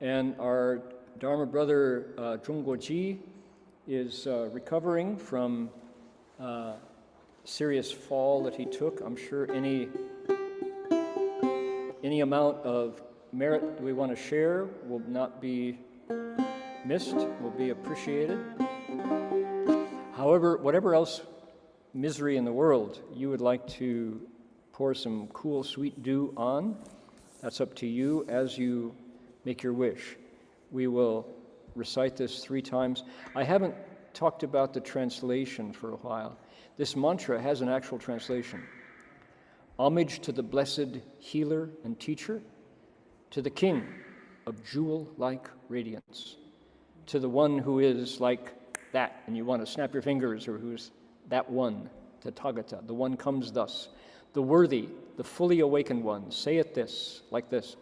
And our Dharma brother, Zhongguoji, is recovering from a serious fall that he took. I'm sure any amount of merit we want to share will not be missed, will be appreciated. However, whatever else misery in the world you would like to pour some cool, sweet dew on, that's up to you as you make your wish. We will recite this 3 times. I haven't talked about the translation for a while. This mantra has an actual translation. Homage to the blessed healer and teacher, to the king of jewel-like radiance, to the one who is like that, and you want to snap your fingers, or who's that one, Tathagata, the one comes thus, the worthy, the fully awakened one, say it this, like this,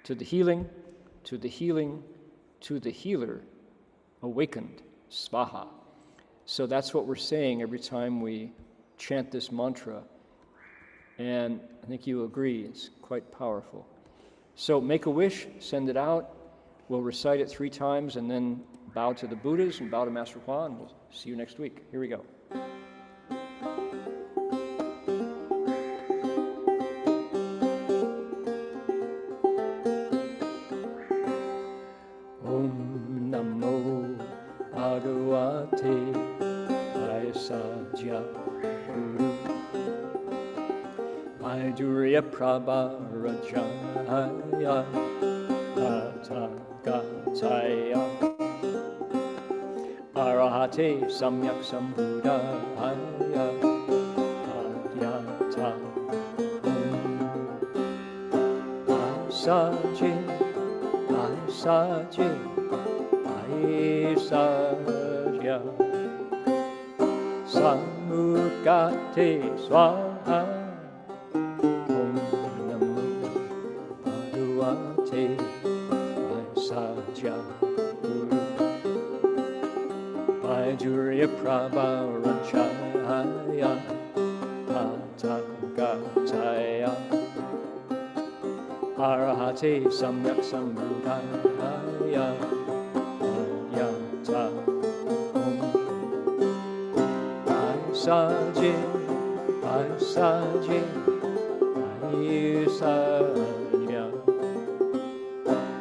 to the healing, to the healing, to the healer, awakened, Svaha. So that's what we're saying every time we chant this mantra, and I think you agree, it's quite powerful. So make a wish, send it out, we'll recite it 3 times, and then bow to the Buddhas and bow to Master Hua, and we'll see you next week. Here we go. Om Namo Bhagavate Vaisajya Guru Maidurya Prabharajaya Tathagatāya Arahate Samyak Sambuddhaya Adyata Aisaje Aisaje Aisaja Samukate Swaha Om Namo Bhagavate Vaisajya Guru Maidurya Prabharajaya Tathagatāya Arahate Samyak Sambuddhaya Adyata Om Aisaje Aisaje Aisaja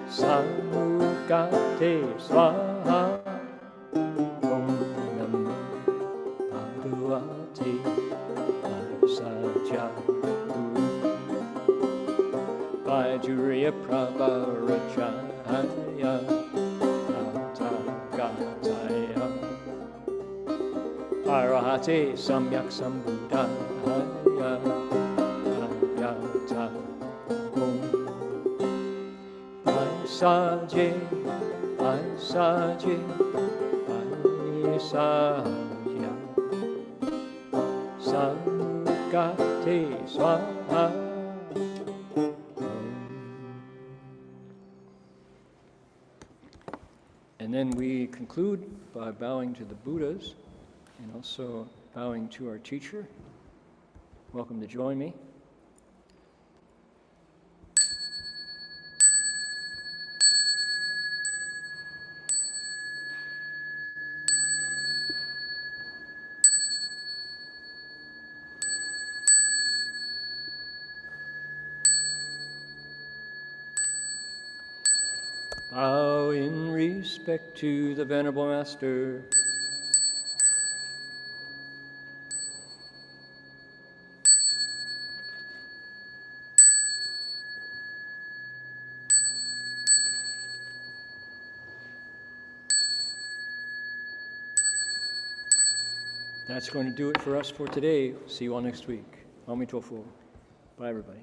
Samukate Swaha Om Namo Bhagavate Vaisajya Guru Maidurya Prabharajaya Tathagatāya Arahate Samyak Sambuddhaya Adyata Om Aisaje Aisaje Aisaja Samukate Swaha. And then we conclude by bowing to the Buddhas and also bowing to our teacher. Welcome to join me. Bow in respect to the Venerable Master. That's going to do it for us for today. See you all next week. Amitofo. Bye, everybody.